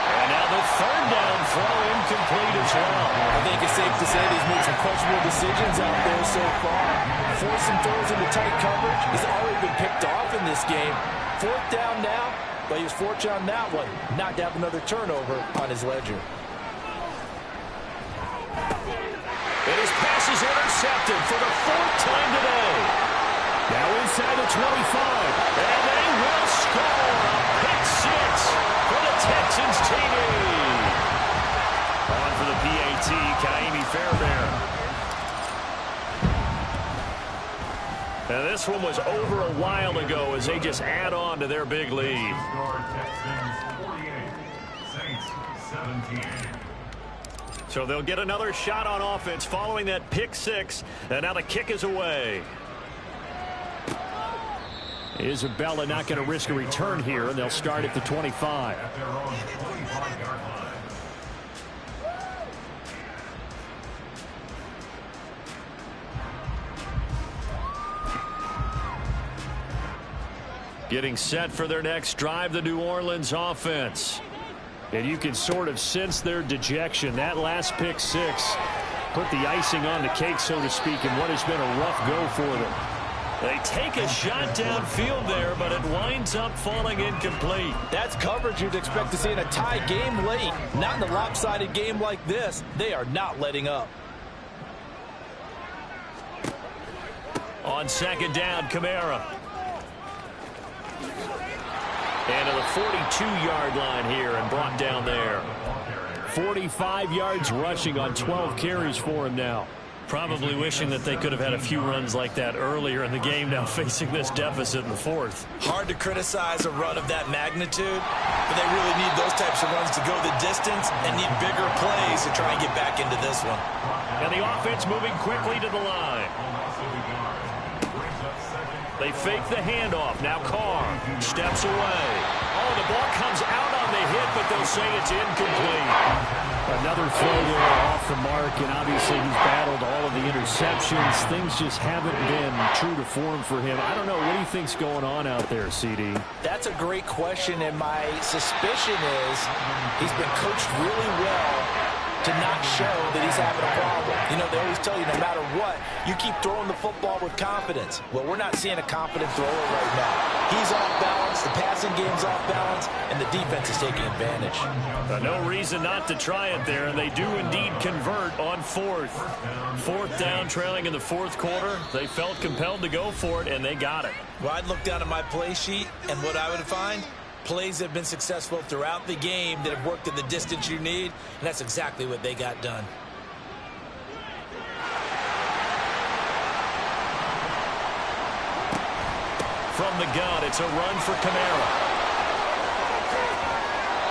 And now the third down throw incomplete as well. I think it's safe to say he's made some questionable decisions out there so far. Forcing throws into tight coverage. He's already been picked off in this game. Fourth down now, but he was fortunate on that one not to have another turnover on his ledger. And his pass is intercepted for the 4th time today. Now inside the 25. And they will score. Pick 6 for the Texans TD. On for the PAT, Kaimi Fairbairn. Now this one was over a while ago as they just add on to their big lead. So they'll get another shot on offense following that pick 6. And now the kick is away. Isabella not going to risk a return here, and they'll start at the 25. Getting set for their next drive, the New Orleans offense. And you can sort of sense their dejection. That last pick 6 put the icing on the cake, so to speak, in what has been a rough go for them. They take a shot downfield there, but it winds up falling incomplete. That's coverage you'd expect to see in a tie game late. Not in a lopsided game like this. They are not letting up. On second down, Kamara. And to the 42-yard line here and brought down there. 45 yards rushing on 12 carries for him now. Probably wishing that they could have had a few runs like that earlier in the game, now facing this deficit in the fourth. Hard to criticize a run of that magnitude, but they really need those types of runs to go the distance and need bigger plays to try and get back into this one. And the offense moving quickly to the line. They fake the handoff. Now Carr steps away. Oh, the ball comes out on the hit, but they'll say it's incomplete. Another throw there off the mark, and obviously he's battled all of the interceptions. Things just haven't been true to form for him. I don't know. What do you think's going on out there, CD? That's a great question, and my suspicion is he's been coached really well to not show that he's having a problem. You know, they always tell you no matter what, you keep throwing the football with confidence. Well, we're not seeing a confident thrower right now. He's off balance, the passing game's off balance, and the defense is taking advantage. No reason not to try it there, and they do indeed convert on fourth. Fourth down, trailing in the fourth quarter. They felt compelled to go for it, and they got it. Well, I'd look down at my play sheet, and what I would find, plays that have been successful throughout the game that have worked at the distance you need, and that's exactly what they got done. From the gun, it's a run for Kamara.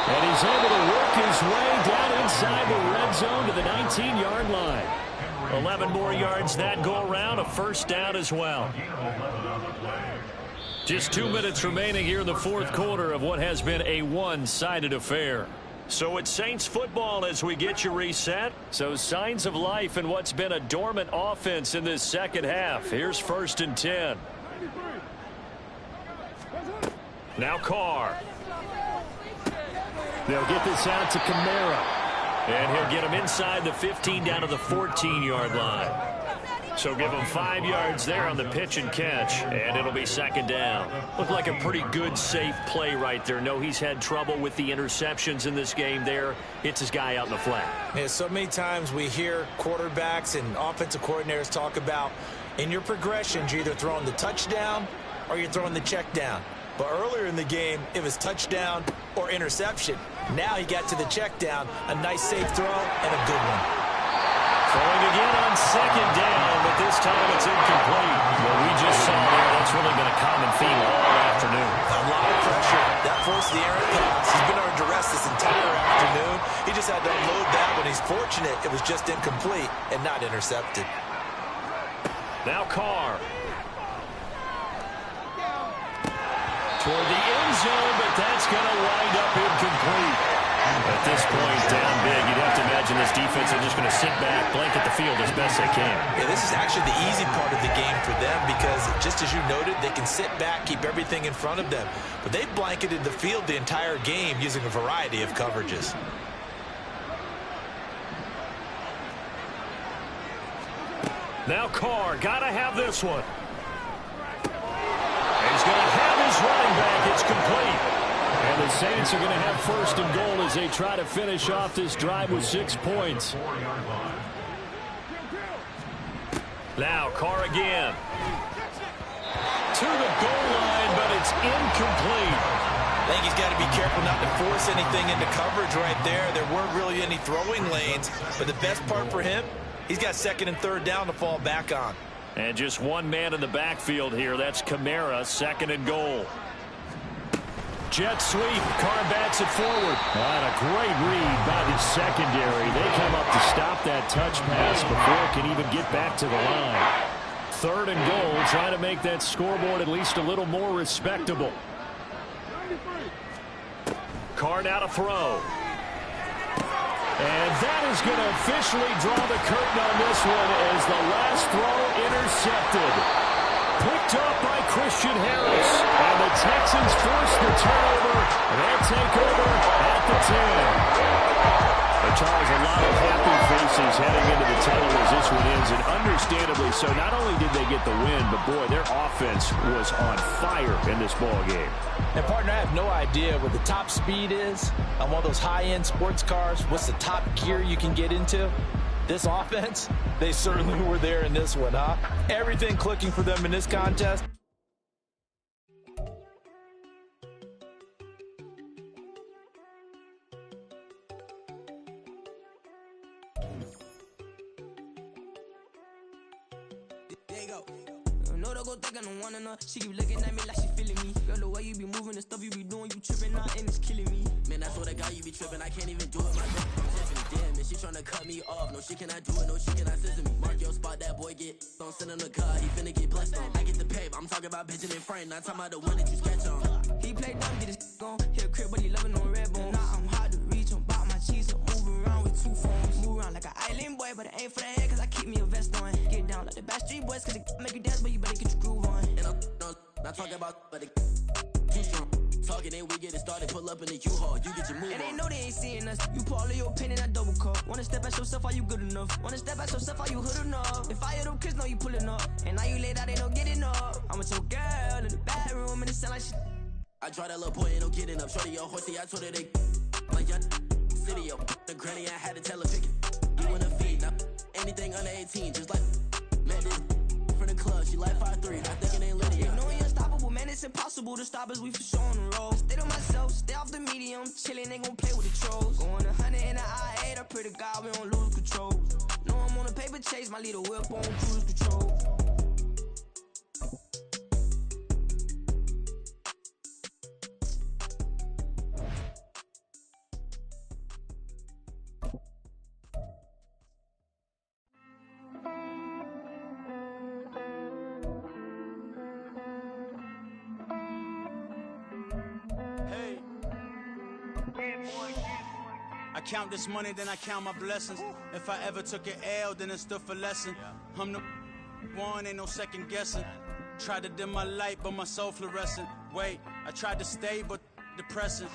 And he's able to work his way down inside the red zone to the 19-yard line. 11 more yards that go around, a first down as well. Just 2 minutes remaining here in the fourth quarter of what has been a one-sided affair. So it's Saints football as we get you reset. So signs of life in what's been a dormant offense in this second half. Here's 1st and 10. Now Carr. They'll get this out to Kamara. And he'll get him inside the 15 down to the 14-yard line. So give him 5 yards there on the pitch and catch, and it'll be second down. Looked like a pretty good, safe play right there. No, he's had trouble with the interceptions in this game there. Hits his guy out in the flat. Yeah, so many times we hear quarterbacks and offensive coordinators talk about in your progressions, you're either throwing the touchdown or you're throwing the check down. But earlier in the game, it was touchdown or interception. Now he got to the check down, a nice safe throw and a good one. Throwing again on second down, but this time it's incomplete. What we just saw there, that's really been a common theme all afternoon. A lot of pressure. That forced the errant pass. He's been under duress this entire afternoon. He just had to unload that when he's fortunate it was just incomplete and not intercepted. Now Carr. Toward the end zone, but that's going to wind up incomplete. At this point, down big, you'd have to imagine this defense are just going to sit back, blanket the field as best they can. Yeah, this is actually the easy part of the game for them because, just as you noted, they can sit back, keep everything in front of them. But they've blanketed the field the entire game using a variety of coverages. Now Carr, got to have this one. And he's going to have his running back. It's complete. And the Saints are going to have 1st and goal as they try to finish off this drive with 6 points. Now Carr again. To the goal line, but it's incomplete. I think he's got to be careful not to force anything into coverage right there. There weren't really any throwing lanes, but the best part for him, he's got 2nd and 3rd down to fall back on. And just one man in the backfield here. That's Kamara, 2nd and goal. Jet sweep. Carr bats it forward. And a great read by the secondary. They come up to stop that touch pass before it can even get back to the line. 3rd and goal. Trying to make that scoreboard at least a little more respectable. Carr now to throw. And that is going to officially draw the curtain on this one as the last throw intercepted. Picked up by Christian Harris. And the Texans force the turnover. They'll take over at the 10. But Charles, a lot of happy faces heading into the tunnel as this one ends. And understandably so, not only did they get the win, but boy, their offense was on fire in this ball game. And partner, I have no idea what the top speed is on one of those high-end sports cars. What's the top gear you can get into? This offense, they certainly were there in this one, huh? Everything clicking for them in this contest. Know they go think I don't want her. She keep looking at me like she feeling me. Girl, the way you be moving, the stuff you be doing, you tripping out and it's killing me. Man, that's what I got, you be tripping. I can't even do it, my girl. Damn, man, she tryna cut me off. No, she cannot do it, no, she cannot scissor me. Mark your spot, that boy get. Don't send him the car, he finna get blessed on. I get the pay, I'm talking about Benjamin Franklin. Not talking about the one that you sketch on. He play dumb, get his gone. Hit a crib, but he loving on red bone. Nah, I'm hard to reach, I'm bout my cheese. I'm moving around with 2 phones. Move around like an island boy, but it ain't for the head, cause I keep me a vest on. Get down like the Backstreet Boys, cause it make you dance, but you better get your groove on. And I'm not talking about, but it too strong. Talking, then we get it started. Pull up in the U-Haul, you get your move and on. they know they ain't seeing us. You pull all of your pen in that double cup. Wanna step at yourself, are you good enough? Wanna step at yourself, are you hood enough? If I hear them kids, know you pulling up. And now you laid out, they don't get enough. I'm with your girl in the bedroom, and it sound like shit. I draw that little boy, ain't no getting up. Shorty, yo, horsey, I told her they like young city, yo. The granny, I had to tell her pick it. You wanna feed, now anything under 18, just like Madden. From the club, she like 5'3", not thinking ain't Lydia. You know we unstoppable, man, it's impossible to stop us, we for sure on the road. Stay to myself, stay off the medium, chillin', they gon' play with the trolls. Going 100 in the I-8, I pray to God we don't lose control. Know I'm on a paper chase, my little whip on cruise control. I count this money, then I count my blessings. If I ever took an L, then it stood for lesson. I'm the one, ain't no second guessing. Tried to dim my light, but my soul fluorescent. Wait, I tried to stay, but depressing.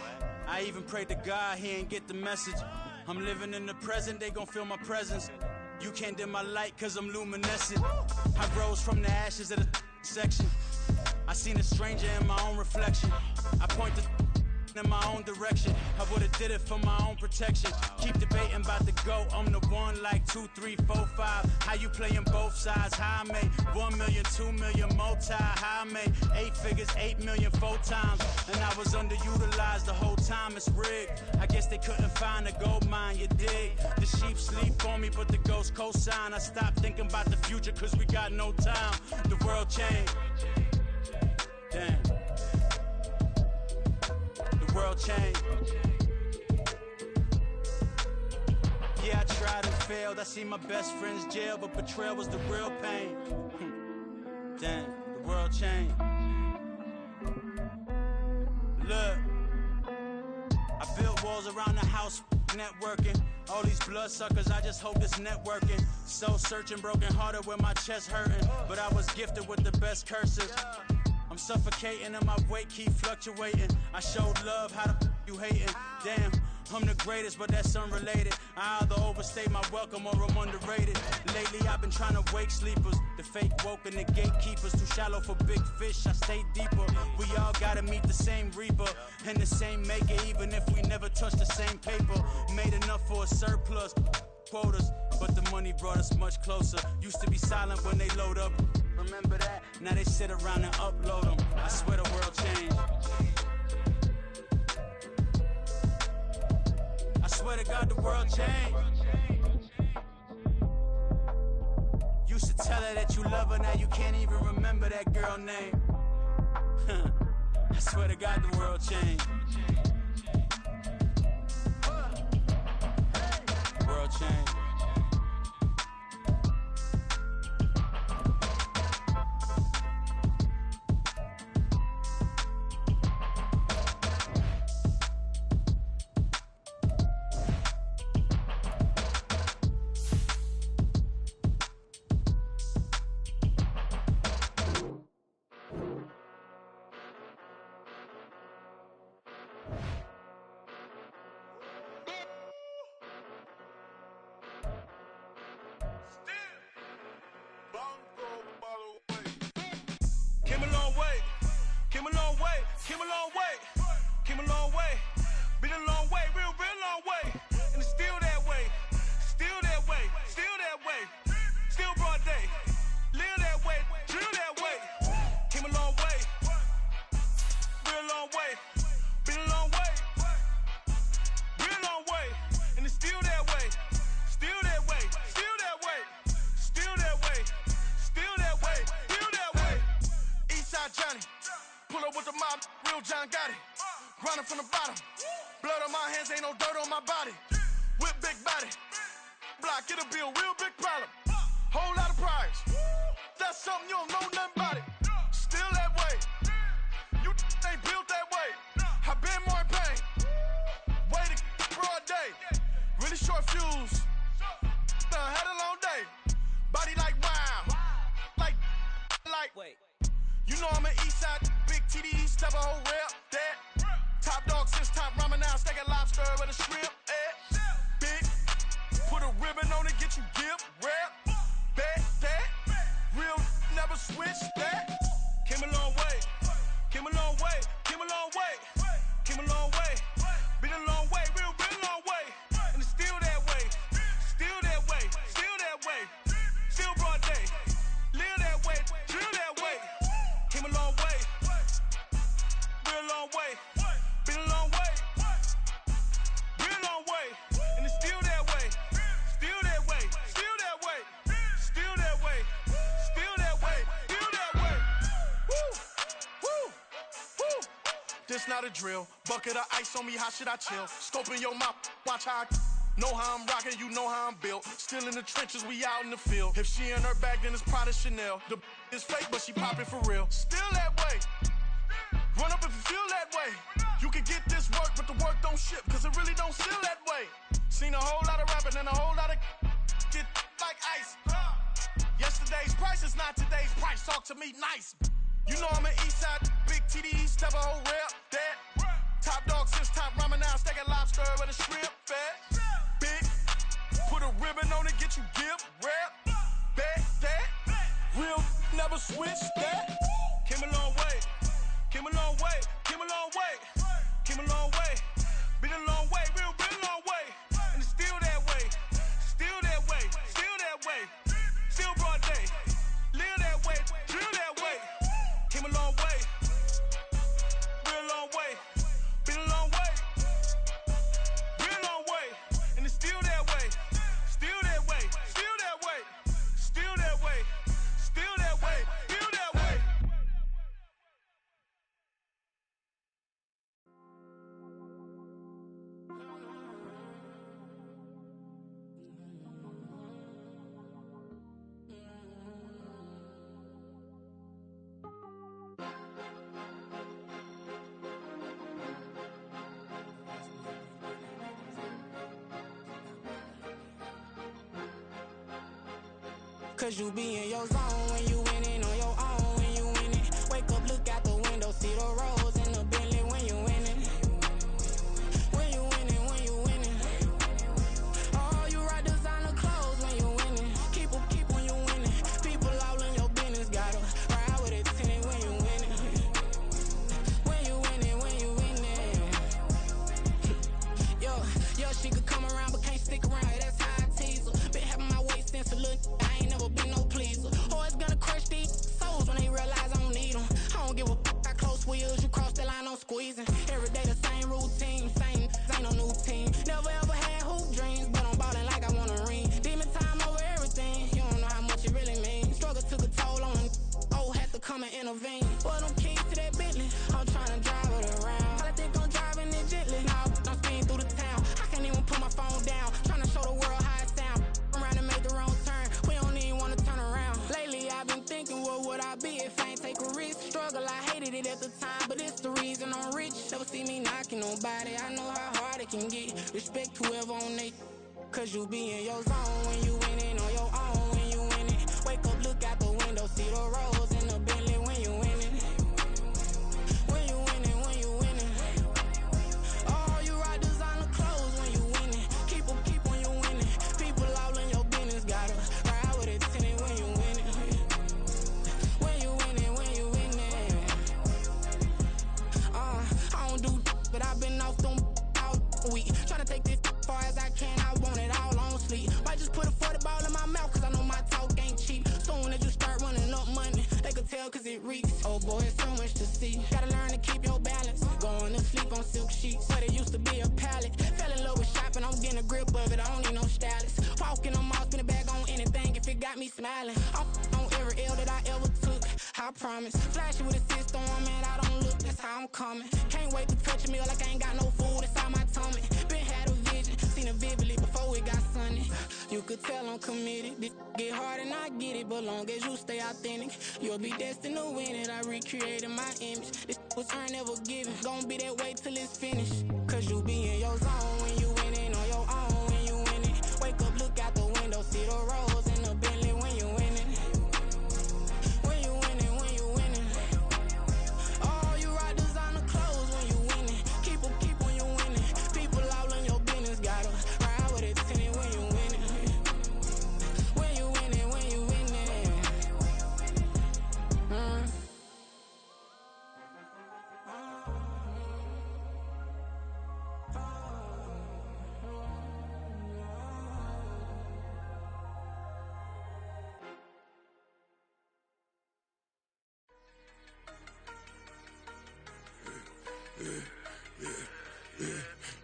I even prayed to God, he ain't get the message. I'm living in the present, they gon' feel my presence. You can't dim my light, cause I'm luminescent. I rose from the ashes of the section. I seen a stranger in my own reflection. I point the in my own direction. I would've did it for my own protection. Keep debating about the GOAT. I'm the one like 2, 3, 4, 5. How you playing both sides? How I made 1 million, 2 million, multi. How I made 8 figures, 8 million, 4 times. And I was underutilized the whole time. It's rigged. I guess they couldn't find a gold mine, you dig? The sheep sleep on me, but the ghost co-sign. I stopped thinking about the future, cause we got no time. The world changed. Damn. World change. Yeah, I tried and failed. I see my best friends jail, but betrayal was the real pain. Damn, the world changed. Look, I built walls around the house, networking. All these bloodsuckers, I just hope this networking. Soul searching, broken hearted with my chest hurting. But I was gifted with the best curses. I'm suffocating and my weight keep fluctuating. I showed love, how the you hating? Damn, I'm the greatest, but that's unrelated. I either overstay my welcome or I'm underrated. Lately I've been trying to wake sleepers. The fake woke and the gatekeepers. Too shallow for big fish, I stay deeper. We all gotta meet the same reaper and the same maker, even if we never touch the same paper. Made enough for a surplus quotas, but the money brought us much closer. Used to be silent when they load up. Remember that? Now they sit around and upload them. I swear the world changed. I swear to God the world changed. Used to tell her that you love her, now you can't even remember that girl name. I swear to God the world changed. The world changed. Came a long way, came a long way, came a long way, came a long way, been a long way, real long way, and it's still that way, still that way, still that way, still broad day, live that way, drill that way, came a long way, real long way, been a long way, real long way, and it's still that way, still that way, still that way, still that way, still that way. Blood on my hands, ain't no dirt on my body. With big body. Block, it'll be a real big problem. Whole lot of prize. That's something you don't know nothing about it. Still that way. You ain't built that way. I been more in pain. Way to broad day. Really short fuse. Had a long day. Body like wow. Like. Wait. You know I'm an east side. Big TD. Step a whole rep. That. Top dog since top ramen now. Steak a lobster with a shrimp. Big. Put a ribbon on it. Get you give. Rep. Bet that. Real never switch that. Came a long way. Came a long way. Came a long way. Came a long way. Been a long way. Real long way. And it's still that way. Still that way. Still that way. Still broad day. Live that way. Drill that way. Came a long way. Real long way. Been a long way. Real long way. And it's still that way. Still that way. Still that way. Still that way. Still that way. Still that way. Woo. Woo. Woo. This not a drill. Bucket of ice on me. How should I chill? Scope in your mouth. Watch how I know how I'm rocking. You know how I'm built. Still in the trenches. We out in the field. If she in her bag, then it's Prada Chanel. The is fake, but she popping for real. Still that way. Run up if you feel that way. You can get this work, but the work don't ship, cause it really don't feel that way. Seen a whole lot of rapping and a whole lot of get like ice. Yesterday's price is not today's price. Talk to me nice. You know I'm an east side, big TD, step a whole rep. That top dog since top ramen now. Steak a lobster with a shrimp. Fat. Big. Put a ribbon on it, get you give. Rep. Bet that. Real never switch that. Came a long way. Came a long way, came a long way, came a long way, been a long way, real long way, and it's still that way, still that way, still that way, still broad day, live that way, drill that way, came a long way, real long way, been a long way, real long way, and it's still that way, still that way, still that way, still that way, still that way, still that way. Cause you be in your zone when you winning on your own when you winning. Wake up, look out the window, see the rose in the Bentley when you winning. When you winning, when you winning. Oh, you rock designer clothes when you winning. Keep when you winning. People all in your business, gotta ride with it tinted when you winning. When you winning, when you winning. Yo, she could come around but can't stick around. That's how I tease her. Been having my waist since a little. Been no pleaser. Always gonna crush these souls when they realize I don't need them. I don't give a f*** how close wheels. You cross the line, I'm squeezing. Every day the same routine, same ain't no new team. Never ever had hoop dreams, but I'm ballin' like I want a ring. Demon time over everything. You don't know how much it really means. Struggle took a toll on them. Oh, had to come and intervene. Well, them keys to that Bentley. I'm trying to drive it around. I think I'm driving it gently. Now I'm speeding through the town. I can't even put my phone down. Trying to show the world how it sound. Around and make the wrong turn. We don't even wanna turn around. Lately I've been thinking, what would I be if I ain't take a risk? Struggle, I hated it at the time, but it's the reason I'm rich. Never see me knocking nobody. I know how hard it can get. Respect whoever on they. Cause you be in your zone when you winning on your own when you winning. Wake up, look out the window, see the rose in the Bentley when you winning. When you winning, when you winning. Oh, you rock designer clothes when you winning. Keep when you winning. People all in your business, gotta ride with it tinted when you winning. When you winning, when you winning. I don't do but I've been off them all week. Tryna take this far as I can, I want it all on sleep. Might just put a 40 ball in my mouth, cause I know my talk ain't cheap. Soon as you start running up money, they could tell cause it reeks. Oh boy, it's so much to see. Gotta learn to keep your balance. Going to sleep on silk sheets, but it used to be a pallet. Fell in love with shopping, I'm getting a grip of it, I don't need no stylist. Walking on mouth, spin a bag on anything if it got me smiling. I'm on every L that I ever took, I promise. Flashy with a system, man, I don't look, that's how I'm coming. Can't wait to touch a meal like I ain't got no food inside my tummy. could tell I'm committed. This get hard and I get it, but long as you stay authentic, you'll be destined to win it. I recreated my image. This was earned, never given. Gonna be that way till it's finished. Cause you be in your zone when you winning on your own when you winning. Wake up, look out the window, see the rose in the Bentley when you winning. When you winning, when you winning. Oh, you rock designer clothes when you winning. Keep when you winning. People all in your business, gotta ride with it tinted when you winning. When you winning, when you winning.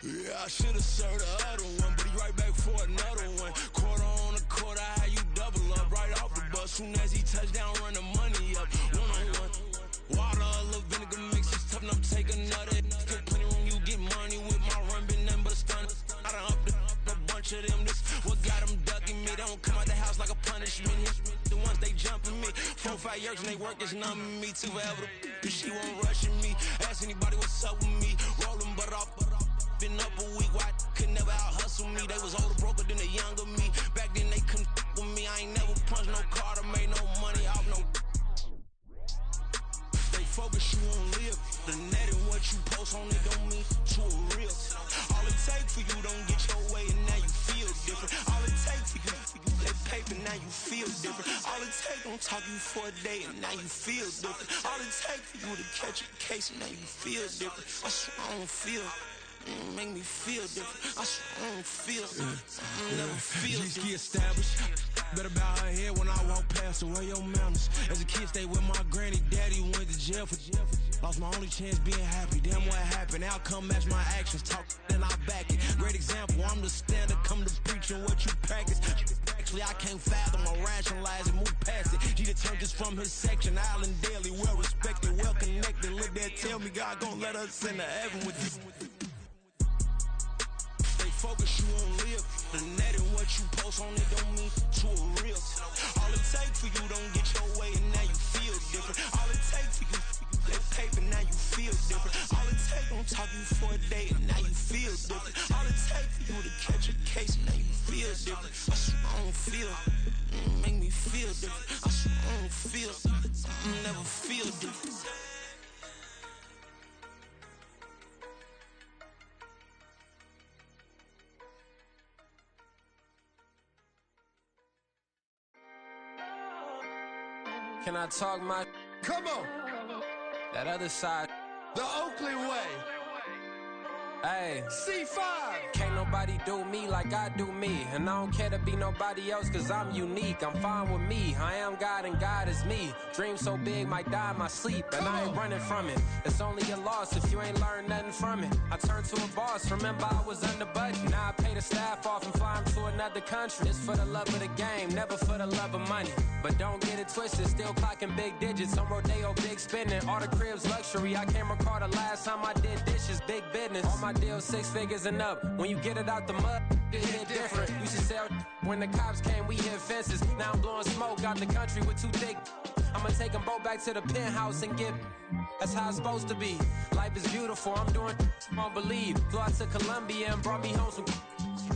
Yeah, I should've served the other one, but he right back for another one. Quarter on a quarter, how you double up right off the bus. Soon as he touch down, run the money up. One-on-one. Water, a little vinegar mix, it's tough enough to take another. Still plenty room, you get money with my run, been nothing but a stun. I done up a bunch of them, this what got them ducking me. They don't come out the house like a punishment. The ones they jumping me. 4 or 5 years and they work is numbing me. Too forever, she won't rushing me. Ask anybody what's up with me. Rollin' butt off. Been up a week, why could never out hustle me? They was older, broker than the younger me. Back then they couldn't with me. I ain't never punched no card or made no money off no. Stay focused, you won't live. The net and what you post on it don't mean to a real. All it take for you don't get your way and now you feel different. All it take for you that paper, now you feel different. All it take don't talk you for a day and now you feel different. All it take for you to catch a case and now you feel different. I swear I don't feel. Make me feel different. I swear I don't feel. Never feel different. Established. Better bow her head when I walk past her. Where your manners? As a kid, stayed with my granny. Daddy went to jail for. Lost my only chance being happy. Damn, what happened? Outcome match my actions. Talk, then I back it. Great example. I'm the standard. Come to preaching what you practice. Actually, I can't fathom or rationalize and move past it. He turned this from his section. Island daily, well respected, well connected. Look there, tell me God gon' let us into heaven with this. Focus, you won't live. The net and what you post on it don't mean to a real. All it take for you don't get your way and now you feel different. All it take for you that paper, now you feel different. All it take don't talk you for a day and now you feel different. All it take for you to catch a case and now you feel different. I swear I don't feel. Make me feel different. I swear I don't feel. Never feel different. Can I talk my? Come on. That other side. The Oakley way. Hey. C5. Can't nobody do me like I do me. And I don't care to be nobody else cause I'm unique. I'm fine with me. I am God and God is me. Dream so big might die in my sleep. And I ain't running from it. It's only a loss if you ain't learned nothing from it. I turned to a boss. Remember I was under budget. Now I pay the staff off and fly them to another country. It's for the love of the game. Never for the love of money. But don't get it twisted. Still clocking big digits. On Rodeo, big spending. All the cribs luxury. I can't recall the last time I did dishes. Big business. All my deals 6 figures and up. When you get it out the mud, it hit different. You should sell when the cops came, we hit fences. Now I'm blowing smoke out the country with 2 thick. I'ma take them both back to the penthouse and get. That's how it's supposed to be. Life is beautiful. I'm doing won't believe. Flew out to Colombia and brought me home some.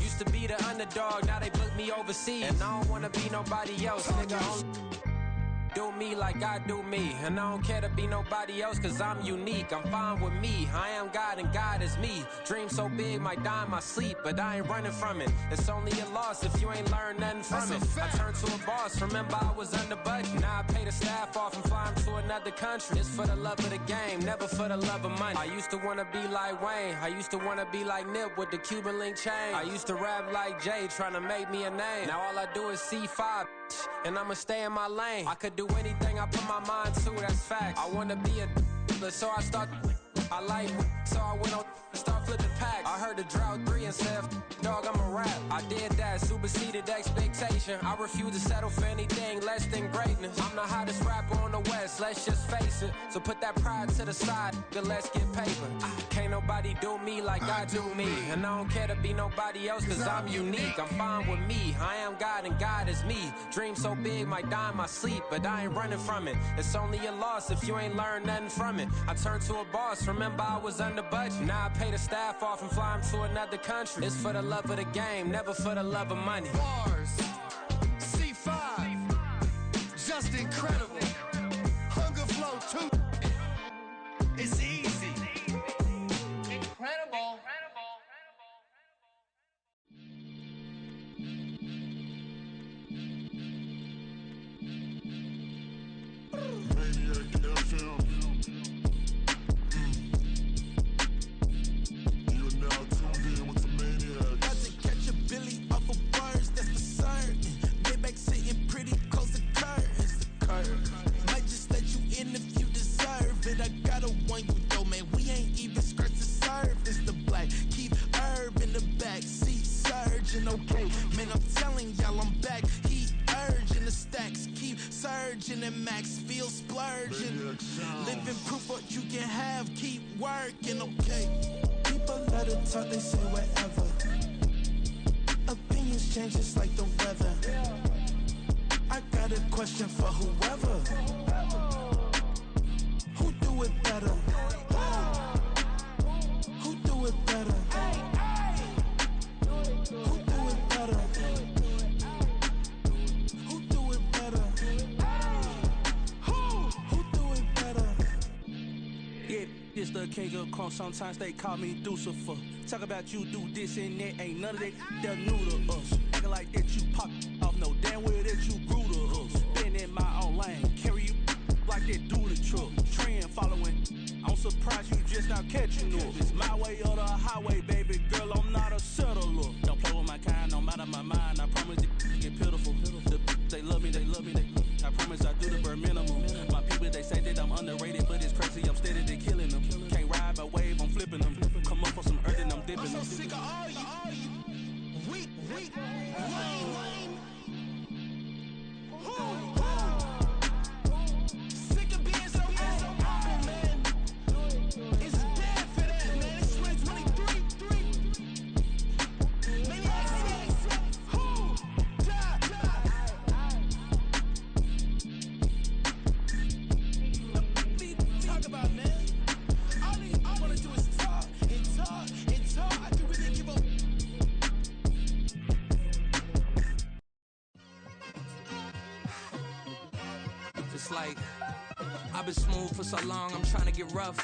Used to be the underdog, now they book me overseas. And I don't wanna be nobody else, nigga. Do me like I do me. And I don't care to be nobody else cause I'm unique. I'm fine with me. I am God and God is me. Dream so big might die in my sleep. But I ain't running from it. It's only a loss if you ain't learned nothing from it. I turned to a boss. Remember I was under budget. Now I pay the staff off and fly them to another country. It's for the love of the game. Never for the love of money. I used to wanna be like Wayne. I used to wanna be like Nip with the Cuban link chain. I used to rap like Jay trying to make me a name. Now all I do is C5. And I'ma stay in my lane. I could do anything I put my mind to, that's fact. I wanna be a so I start. I like So I went on and start flipping packs. I heard the drought 3 and said, dog, I'm a rap. I did that, superseded expectation. I refuse to settle for anything less than greatness. I'm the hottest rapper on the West, let's just face it. So put that pride to the side, then let's get paper. Can't nobody do me like I do me. And I don't care to be nobody else, cause I'm unique. I'm fine with me, I am God and God is me. Dream so big, might die in my sleep, but I ain't running from it. It's only a loss if you ain't learned nothing from it. I turned to a boss, remember I was under budget. Now I pay the staff off and fly them to another country. It's for the love of the game, never for the love of money. Bars, C5, just incredible. Hunger Flow 2, it's easy. Incredible. Maniac CFM. You're now tuned in with the Maniac. Got to catch a Billy off of words, that's for certain. Maybach sitting pretty close to curtains. The curve might just let you in if you deserve it. I gotta warn you though, man, we ain't even scratched the surface. The black keep herb in the back seat surging. Okay, man, I'm telling y'all I'm back. He urging the stacks keep surging and max feel splurging. Living proof what you can have, keep working. Okay, people let it talk, they say whatever. Opinions change just like the weather. I got a question for whoever. Who do it better? Who do it better? Who do it better? Who do it better? Who do it better? Yeah, this the king of crunk. Sometimes they call me Lucifer. Talk about you do this and that. Ain't none of that they're new to us. Acting like that you pop off. No damn well that you grew to us. Been in my own lane. Carry you like that duty truck. Trend following. I'm surprised you just not catching up. It's my way or the highway, baby girl. I'm not a settler. Don't play with my kind, no matter my mind. I promise it get pitiful. They love me, they love me, they love me. I promise I do the bare minimum. My people, they say that I'm underrated, but it's crazy. I'm steady, they killing them. Can't ride my wave, I'm flipping them. Come up for some earth and I'm dipping them. I'm so sick of all you weak, lame. Sick of being so humble, man. It's dead for that, man. It's 2023. Maniac, who? Die. Talk about, man. All I wanna do is talk and talk and talk. I can really give a. It's like I've been smooth for so long, I'm trying to get rough.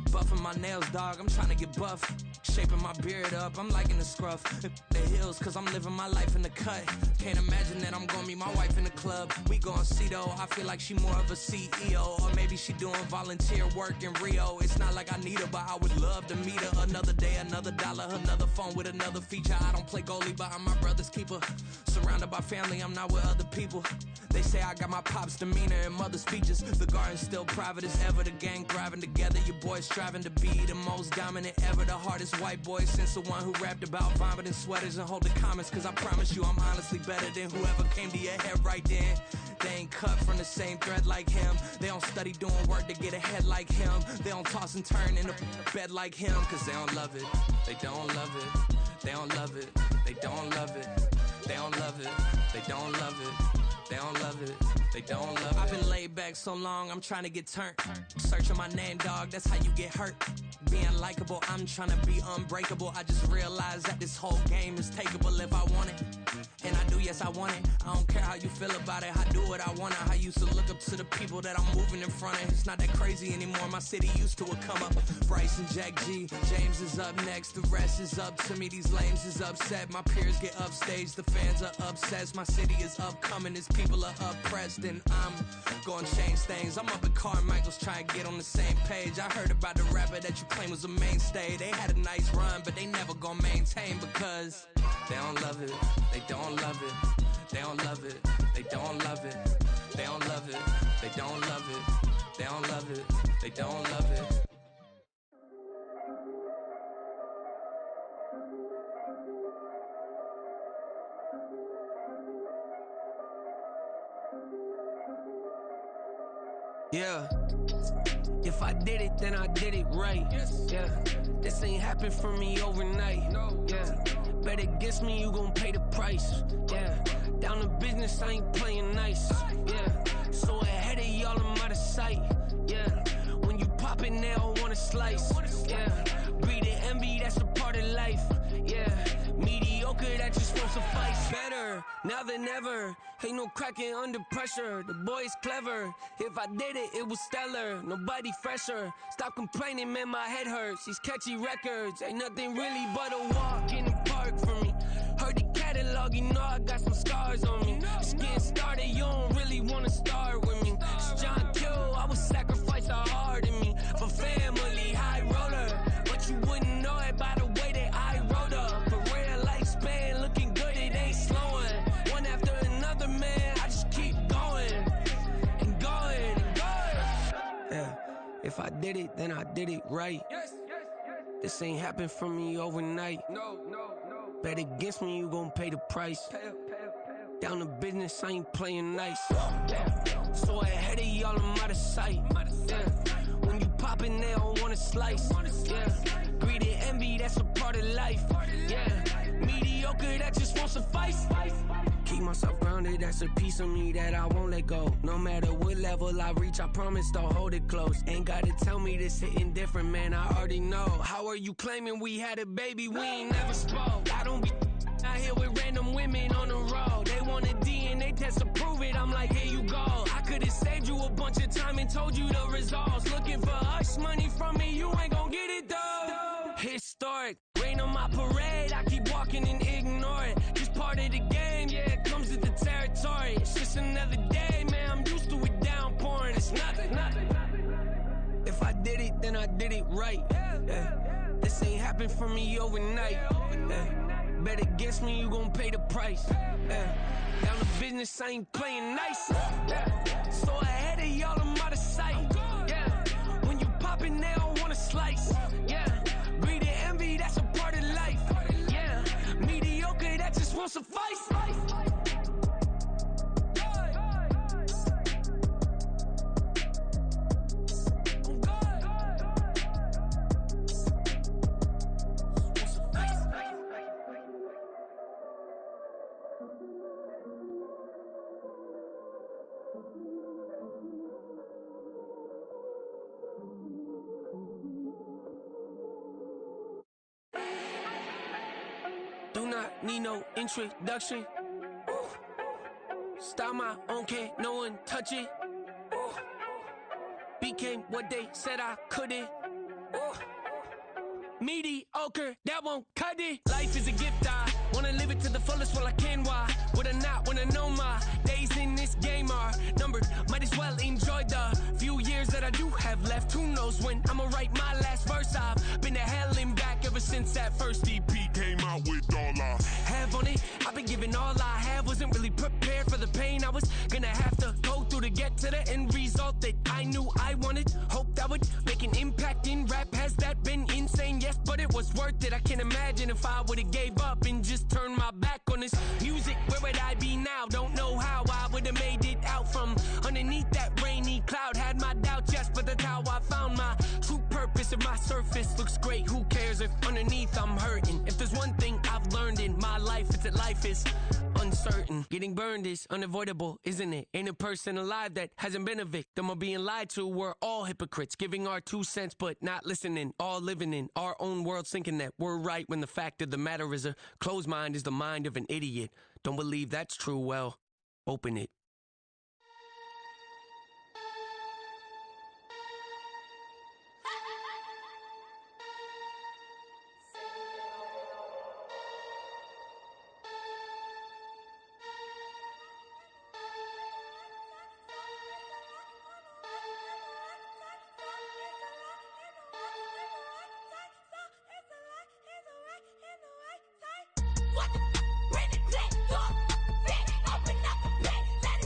Buffing my nails, dog, I'm trying to get buff. Shaping my beard up, I'm liking the scruff. The hills, cause I'm living my life in the cut. Can't imagine that I'm gonna meet my wife in the club. We gon' see though, I feel like she more of a CEO. Or maybe she doing volunteer work in Rio. It's not like I need her, but I would love to meet her. Another day, another dollar, another phone with another feature. I don't play goalie, but I'm my brother's keeper. Surrounded by family, I'm not with other people. They say I got my pop's demeanor and mother's features. The garden's still private as ever. The gang thriving together. Your boys striving to be the most dominant ever. The hardest white boy since the one who rapped about vomiting sweaters and hold the comments. Cause I promise you I'm honestly better than whoever came to your head right then. They ain't cut from the same thread like him. They don't study doing work to get ahead like him. They don't toss and turn in the bed like him. Cause they don't love it. They don't love it. They don't love it. They don't love it. They don't love it. They don't love it. They don't love it. They don't love it. I've been laid back so long, I'm trying to get turned. Searching my name, dog, that's how you get hurt. Being likable, I'm trying to be unbreakable. I just realized that this whole game is takeable if I want it. And I do, yes, I want it. I don't care how you feel about it. I do what I want. I used to look up to the people that I'm moving in front of. It's not that crazy anymore. My city used to a come up. Bryce and Jack G. James is up next. The rest is up to me. These lames is upset. My peers get upstage. The fans are obsessed. My city is upcoming. These people are oppressed. And I'm gonna change things. I'm up at Carmichael's trying to get on the same page. I heard about the rapper that you claim was a mainstay. They had a nice run, but they never gonna maintain because they don't love it. They don't love it. They don't love it. They don't love it. They don't love it. They don't love it. They don't love it. They don't love it. Yeah. If I did it, then I did it right. Yeah. This ain't happened for me overnight. Yeah. Bet against me, you gon' pay the price. Yeah. Down to business, I ain't playing nice. Yeah. So ahead of y'all, I'm out of sight. Yeah. When you poppin', they all wanna slice. Yeah. Greed and envy, that's a part of life. Yeah. Mediocre, that just won't suffice. Better now than ever. Ain't no cracking under pressure. The boy's clever. If I did it, it was stellar. Nobody fresher. Stop complaining, man, my head hurts. These catchy records ain't nothing really but a walk in the park for me. Heard the catalog, you know I got some scars on me. Just getting started, you don't really wanna start with me. It's John Q, I would sacrifice a heart in me for family, high roller. But you wouldn't know it by the way that I wrote up. A real lifespan, looking good, it ain't slowing. One after another, man, I just keep going and going and going. Yeah, if I did it, then I did it right. This ain't happened for me overnight. Bet against me, you gon' pay the price. Down to business, I ain't playing nice. So ahead of y'all, I'm out of sight. When you poppin', they don't wanna slice. Greed and envy, that's a part of life. Mediocre, that just won't suffice. Keep myself grounded, that's a piece of me that I won't let go. No matter what level I reach, I promise to hold it close. Ain't gotta tell me this hitting different, man, I already know. How are you claiming we had a baby, we ain't never spoke? I don't be out here with random women on the road. They want a DNA test to prove it, I'm like, here you go. I could've saved you a bunch of time and told you the results. Looking for hush money from me, you ain't gon' get it though. Historic, rain on my parade, I keep walking and ignore it. Just part of the game, yeah, it comes with the territory. It's just another day, man, I'm used to it downpouring. It's nothing. If I did it, then I did it right. This ain't happened for me overnight. Bet against me, you gon' pay the price. Down to business, I ain't playing nice. So ahead of y'all, I'm out of sight. When you poppin', they don't wanna slice. Greed and envy, that's a part of life. Mediocre, that just won't suffice. Do not need no introduction. Style my own, can't no one touch it. Became what they said I couldn't. Mediocre, that won't cut it. Life is a gift, I wanna live it to the fullest while I can. Why would I not wanna know my days in this game are numbered? Might as well enjoy the few years that I do have left. Who knows when I'ma write my last verse? I've been to hell and back ever since that first EP came out with all I have on it. I've been giving all I have, wasn't really prepared for the pain I was gonna have to go through to get to the end result that I knew I wanted. Hoped I would make an impact in rap. Has that been insane? Yes, but it was worth it. I can't imagine if I would've gave up and just turned my back on this music. Where would I be now? Don't know how I would've made it out from underneath that rainy cloud. Had my doubts, yes, but that's how I found my true purpose. If my surface looks great, who cares if underneath I'm hurting? If there's one thing I've learned in my life, it's that life is uncertain. Getting burned is unavoidable, isn't it? Ain't a person alive that hasn't been a victim of being lied to. We're all hypocrites, giving our 2 cents but not listening. All living in our own world, thinking that we're right when the fact of the matter is a closed mind is the mind of an idiot. Don't believe that's true? Well, open it. Bring it back up, open up the bank, let it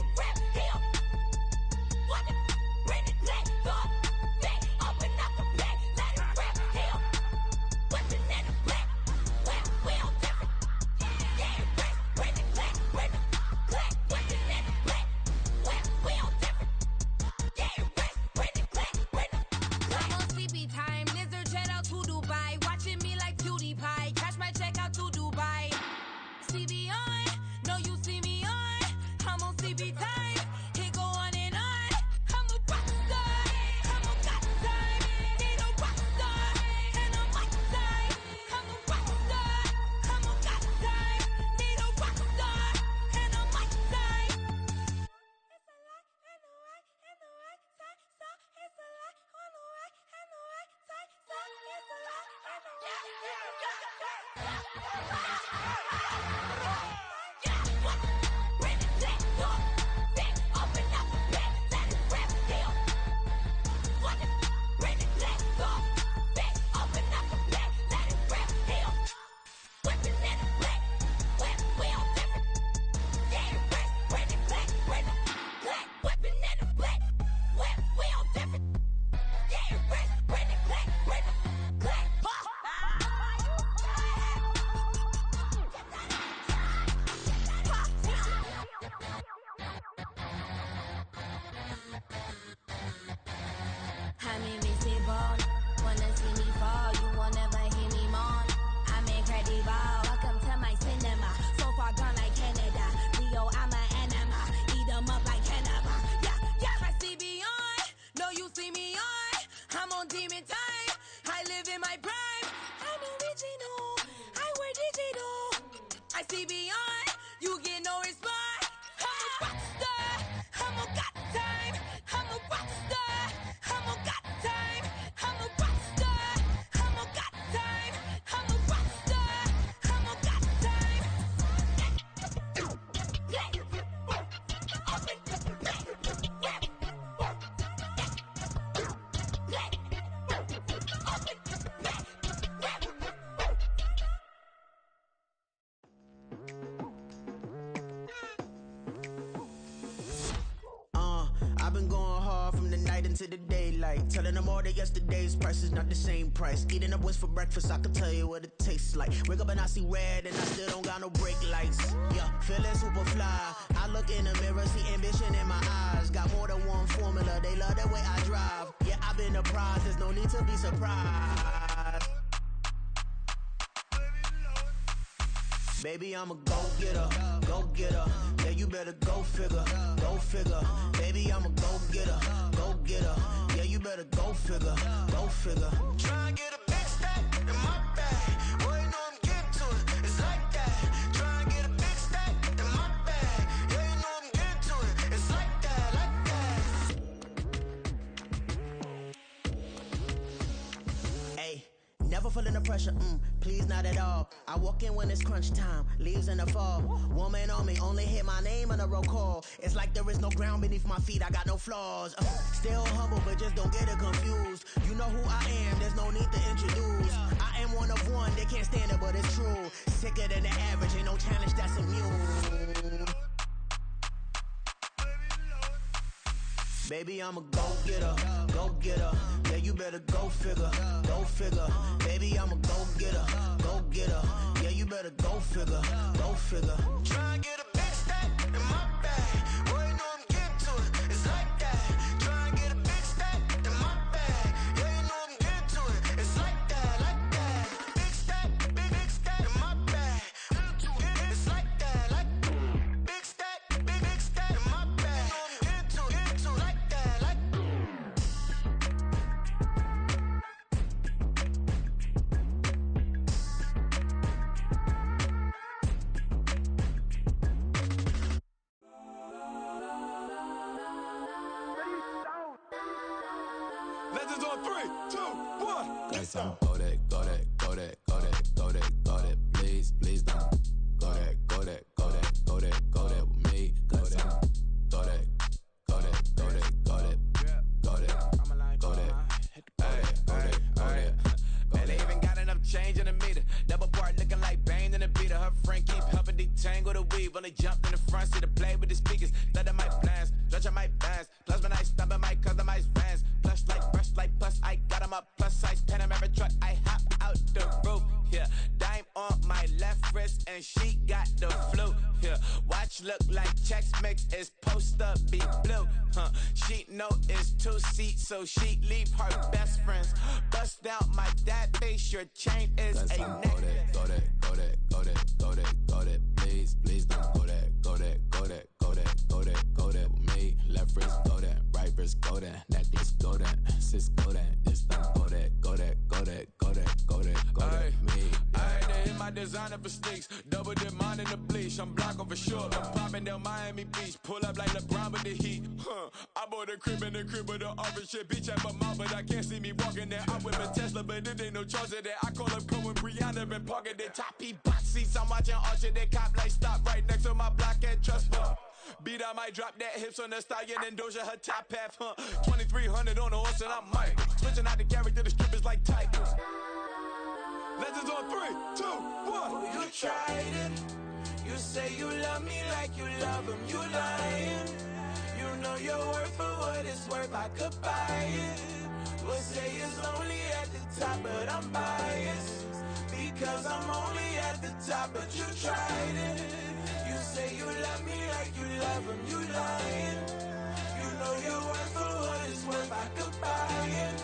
I'm invisible. Wanna see me fall, you won't never hear me moan. I'm incredible. Welcome to my cinema. So far gone like Canada. Leo, I'm an anima. Eat 'em up like cannibal. Yeah, yeah. I see beyond. No, you see me on. I'm on demon time. I live in my prime. I'm original. I wear digital. I see beyond. You get no response. I'm a rock star. I'm a got time. I'm a rock star. I'm a got time. I'm a rock star. I'm a got time. I'm a rock star. I'm a got time. I've been going hard from the night into the daylight, telling them all that yesterday's price is not the same price. Eating up what's for breakfast, I can tell you what it tastes like. Wake up and I see red and I still don't got no brake lights. Yeah, feeling super fly. I look in the mirror, see ambition in my eyes. Got more than one formula, they love the way I drive. Yeah, I've been a prize, there's no need to be surprised. Baby, I'm a go-getter, go-getter. Yeah, you better go figure, go figure. Baby, I'm a go-getter, go-getter. Yeah, you better go figure, go figure. Try and get a big stack in my bag. Boy, you know I'm getting to it. It's like that. Try and get a big stack in my bag. Yeah, you know I'm getting to it. It's like that, like that. Hey, never feeling the pressure, please not at all. I walk in when it's crunch time, leaves in the fall. Woman on me, only hit my name on a roll call. It's like there is no ground beneath my feet, I got no flaws. Still humble, but just don't get it confused. You know who I am, there's no need to introduce. I am one of one, they can't stand it, but it's true. Sicker than the average, ain't no challenge that's immune. Baby, I'm a go-getter, go-getter. Yeah, you better go figure, go figure. Baby, I'm a go-getter, go-getter. Yeah, you better go figure, go figure. Try and get a big stack in my bag. Boy, you know I'm getting to it. It's like that. Try and get a big stack in my bag. Yeah, you know I'm getting to it. It's like that, like that. Big stack, big stack in my bag. It's like that, like big stack in my bag. You know I'm getting to it, like that, like. Legends on 3, 2, 1. Guess I'm go that, go that, go that, go that, go that, go that. Please, please don't go that, go that, go that, go that, go that with me. Go that, go that, go that, go that, go that, go that, go that, go that. Man, they even got enough change in the meter. Double part looking like Bane in the beater. Her friend keep helping detangle the weave. Only jumped in the front seat to play with the speakers. Study my plans, stretch on my bands. Plus when I stumble my customized vans. Plush like brush like plus I got 'em up. Plus size Panamera truck. I hop out the roof. Yeah, dime on my left wrist and she got the flu. Yeah, watch look like checks mix. It's post up be blue. She know it's 2 seats, so she leave her best friends. Bust out my dad face. Your chain is a neck. Go that, go that, go that, go that, go that. Please, please don't go that, go that, go that, go that, go that, go that with me. Left wrist go that, right wrist go that, necklace go that, sis go that, it's not go that, go that, go that, go that, go that, go that with me. I had to hit my designer for sneaks. Double dip mine in the bleach. I'm blocking for sure. I'm popping down Miami Beach. Pull up like LeBron with the heat. I bought a crib in the crib with the office shit. Bitch at my mouth, but I can't see me walking there. I whip a Tesla, but it ain't no charge of that. I call up Cohen, Brianna, and parking the top box seats. I'm watching Archer, they cop like stop right next to my block at Trust Fund. Beat, I might drop that hips on the stallion and Doja her top half, 2300 on the horse and I'm Mike. Switching out the character, the strippers like Tigers. Legends on 3, 2, 1. Oh, you tried it. You say you love me like you love him. You lying. You know your worth for what it's worth. I could buy it. We'll say it's only at the top, but I'm biased. Because I'm only at the top, but you tried it. You say you love me like you love him. You lying. You know your worth for what it's worth. I could buy it.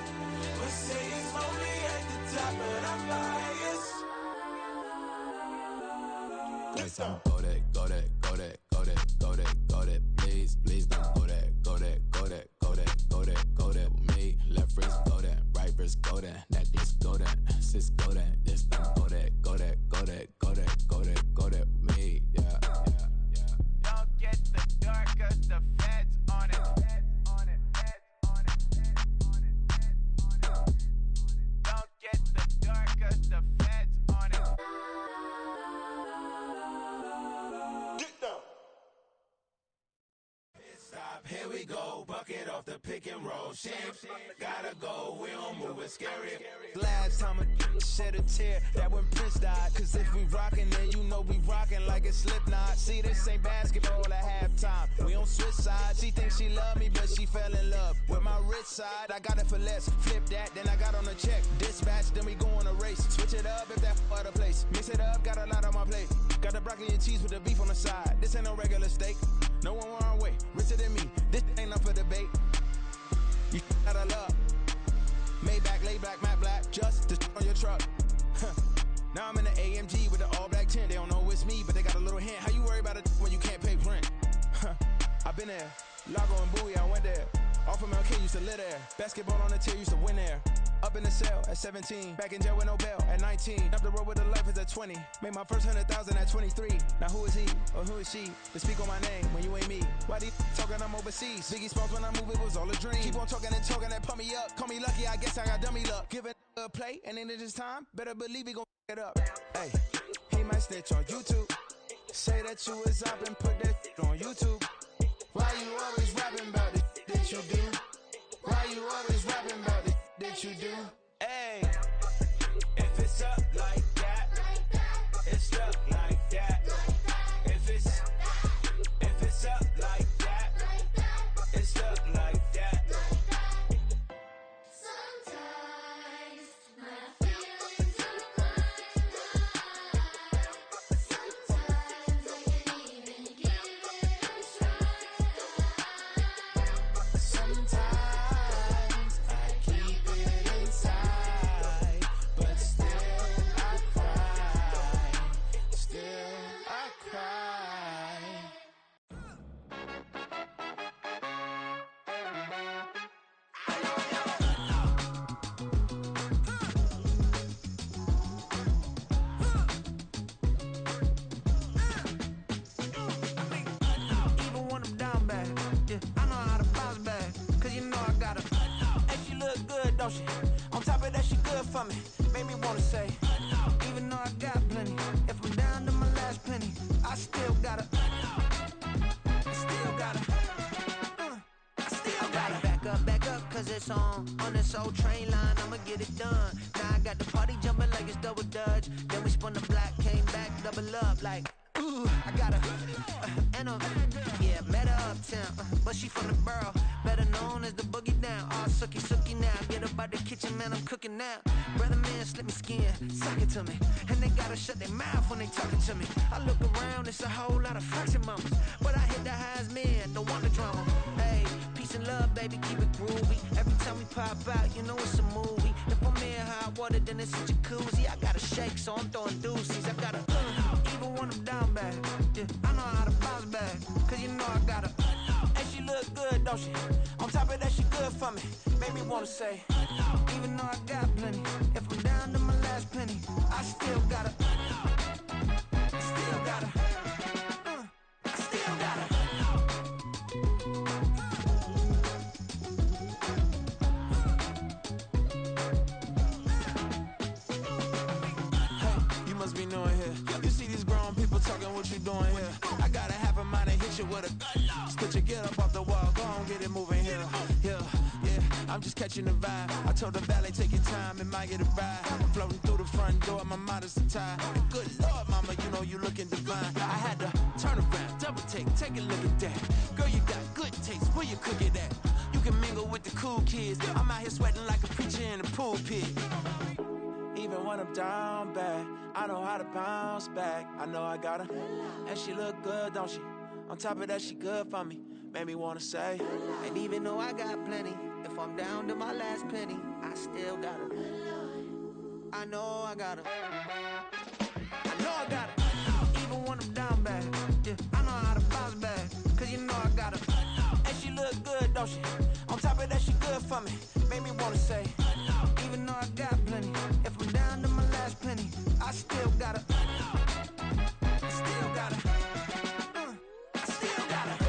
We'll say it's only at the top, but I'm biased. Yes, I'm go that, go that, go that, go that, go that, go that. Please, please don't go that, go that, go that, go that, go that, go that with me. Left wrist go that, right wrist go that, necklace go that, sis go that. This time go that, go that, go that, go that, go that, go that with me. Yeah, yeah, yeah. Don't get the dark 'cause the feds on it. Don't get the dark 'cause the feds on it. Get down. Stop, here we go, bucket off the pick and roll. Champs, gotta go, we don't move it scary. Last time a shed a tear, that when Prince died. Cause if we rockin', then you know we rockin' like a Slipknot. See, this ain't basketball at halftime. We on switch sides. She thinks she love me, but she fell in love with my rich side. I got it for less. Flip that, then I got on a check. Dispatch, then we go on a race. Switch it up if that other place. Mix it up, got a lot on my plate. Got the broccoli and cheese with the beef on the side. This ain't no regular steak. No one wrong way, richer than me. This ain't up for debate. You out of love. Maybach, lay back, matte black, just to on your truck. Now I'm in the AMG with the all black tint. They don't know it's me, but they got a little hint. How you worry about it when you can't pay rent? I've been there. Lago and Bowie, I went there. Off of MLK, used to live there. Basketball on the tier, used to win there. Up in the cell at 17. Back in jail with no bail at 19. Up the road with the life is at 20. Made my first 100,000 at 23. Now who is he or who is she to speak on my name when you ain't me? Why they talking I'm overseas? Biggie Smalls when I move, it was all a dream. Keep on talking and talking and pump me up. Call me lucky, I guess I got dummy luck. Give it a play and then it's time. Better believe he gon' it up. Hey, he might snitch on YouTube. Say that you was up and put that on YouTube. Why you always rapping about the that you do? Why you always rapping about the that you do? Hey, if it's up like that, it's up like that. If it's up like that, it's up like that. Sometimes my feelings are blind. Sometimes I can't even give it a try. Sometimes I keep it inside, but still I cry. Still I cry. Even when I'm down bad, yeah, I know how to bounce back. Cause you know I got her. And she look good, don't she? On top of that, she good for me. Made me wanna say, even though I got plenty, if I'm down to my last penny, I still got her. I still got her. I still got her. Back up, cause it's on this old train line, I'ma get it done. Now I got the party jumping like it's double dutch. Then we spun the block, came back, double up like, ooh, I got her. And yeah, met her uptown, but she from the borough, better known as the boogie down. All sookie now, get up out the kitchen, man, I'm cooking now. Brother man, slip me skin, suck it to me. And they gotta shut their mouth when they talking to me. I look around, it's a whole lot of fraction mamas, but I hit the highs, man, don't want the drama. Hey, peace and love, baby, keep it groovy. Every time we pop out, you know it's a movie. If I'm in hot water, then it's a jacuzzi. I gotta shake, so I'm throwing deuces. I gotta, even when I'm down bad, yeah, I know how to bounce back. Cause you know I got her. And she look good, don't she? On top of that, she good for me. Made me wanna say, even though I got plenty, if I'm down to my last penny, I still got her. with a put your get up off the wall, go on, get it moving here, yeah. I'm just catching the vibe. I told the valet, take your time, it might get a ride. I'm floating through the front door, my modest attire. Good Lord, mama, you know you looking divine. I had to turn around, double take a look at that. Girl, you got good taste, where you cook it at? You can mingle with the cool kids. I'm out here sweating like a preacher in a pulpit. Even when I'm down bad, I know how to bounce back. I know I got her, and she look good, don't she? On top of that, she good for me. Made me wanna say, and even though I got plenty, if I'm down to my last penny, I still got her. I know I got her. I know I got her. Even when I'm down bad, yeah, I know how to bounce back. Cause you know I got her. And she look good, don't she? On top of that, she good for me. Made me wanna say, even though I got plenty, if I'm down to my last penny, I still got her. I still got her. I still got her.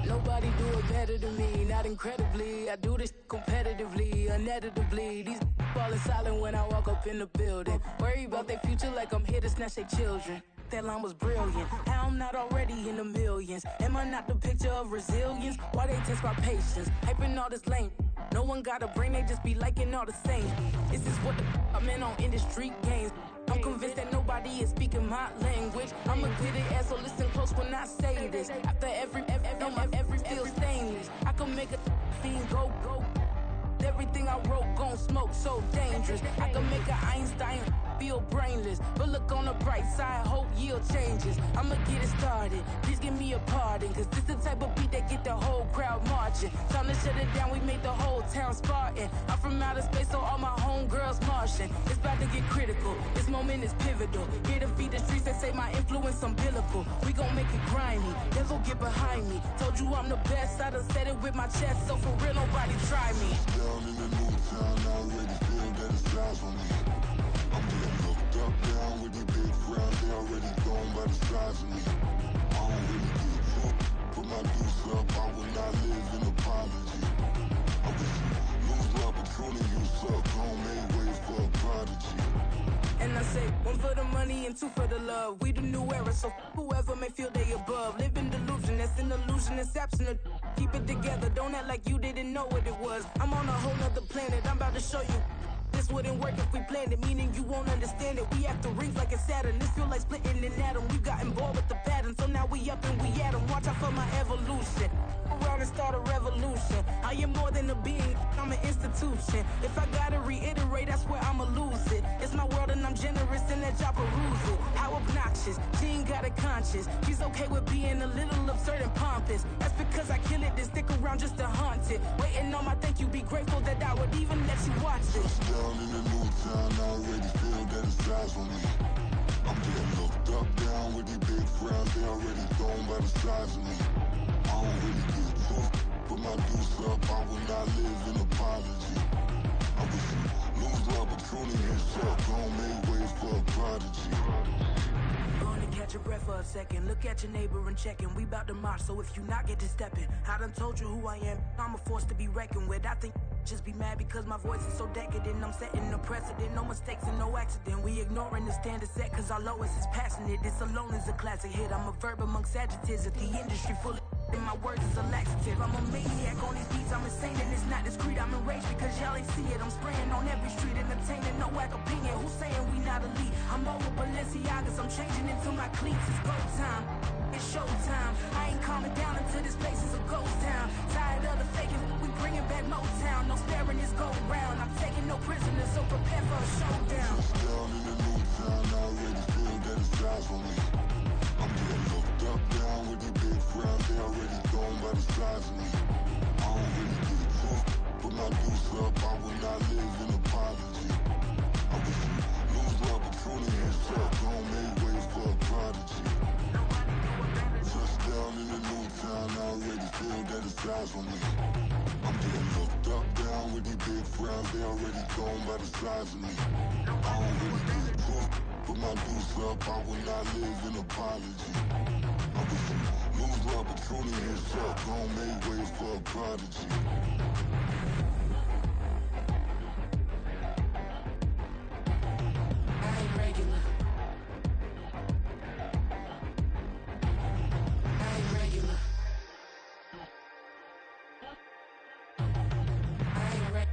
Nobody do it better than me, not incredibly. I do this competitively, uneditably. These falling silent when I walk up in the building. Worry about their future like I'm here to snatch their children. That line was brilliant. How I'm not already in the millions? Am I not the picture of resilience? Why they test my patience? Hyping all this lame. No one got a brain, they just be liking all the same. This is what the I'm in on industry games. I'm convinced that nobody is speaking my language. I'm a good ass, so listen close when I say this. After every feel stainless. I can make a fiend go. Everything I wrote gon' smoke, so dangerous. I can make an Einstein feel brainless. But look on the bright side, hope yield changes. I'ma get it started, please give me a pardon. Cause this the type of beat that get the whole crowd marching. Time to shut it down, we make the whole town Spartan. I'm from outer space, so all my homegirls Martian. It's about to get critical, this moment is pivotal. Here to feed the streets that say my influence umbilical. We gon' make it grimy, devil get behind me. Told you I'm the best, I done said it with my chest. So for real, nobody try me. Down in the new town, I already feel that it's time for me. I'm getting looked up, down with the big crowd. They already gone by the size of me. I don't really give a fuck. Put my deuce up, I will not live in apology. I wish you lose the opportunity, you suck. Home made way for a prodigy. And I say, one for the money and two for the love. We the new era, so whoever may feel they above. Live in delusion, that's an illusion, it's absent. Keep it together, don't act like you didn't know what it was. I'm on a whole nother planet, I'm about to show you. This wouldn't work if we planned it, meaning you won't understand it. We have to rings like it's Saturn, this feel like splitting an atom. We got involved with the pattern, so now we up and we at 'em. Watch out for my evolution. Around and start a revolution. I am more than a being, I'm an institution. If I gotta reiterate, that's where I'ma lose it. It's my world and I'm generous and that y'all peruse it. How obnoxious, she ain't got a conscience. She's okay with being a little absurd and pompous. That's because I kill it, then stick around just to haunt it. Waiting on my thank you, be grateful that I would even let you watch this. Down in the new town, I already feel that it's time for me. I'm getting looked up, down with the big crowd. They already gone by the size of me. I don't really give a fuck. Put my deuce up, I will not live in apology. I wish you lose the opportunity, you suck. Home made way for a prodigy. Gonna catch your breath for a second. Look at your neighbor and check in. We bout to march, so if you not get to stepping. I done told you who I am. I'm a force to be reckoned with. I think just be mad because my voice is so decadent. I'm setting a precedent. No mistakes and no accident. We ignoring the standard set cause our lowest is passionate. This alone is a classic hit. I'm a verb amongst adjectives. If the industry full of and my words is a laxative. I'm a maniac on these beats, I'm insane and it's not discreet. I'm enraged because y'all ain't see it. I'm spraying on every street, entertaining, no whack opinion. Who's saying we not elite? I'm over Balenciagas, I'm changing into my cleats. It's go time, it's show time. I ain't calming down until this place is a ghost town. Tired of the faking, we bringing back Motown. No sparing this go round. I'm taking no prisoners, so prepare for a showdown. Down in the new town, I already feel that it's time for me. I'm getting looked up, down with the big crowd. They already gone by the size of me. I don't really give a fuck. Put my deuce up, I will not live in apology. I wish you lose the opportunity, you suck. Home made way for a prodigy. Touchdown in the new town, I already feel that it's time for me. I'm getting looked up, down with the big crowd. They already gone by the size of me. I don't really give a fuck. Put my deuce up, I will not live in apology. I wish you lose the opportunity, you suck. Home made way for a prodigy. I ain't regular. I ain't regular. I ain't regular.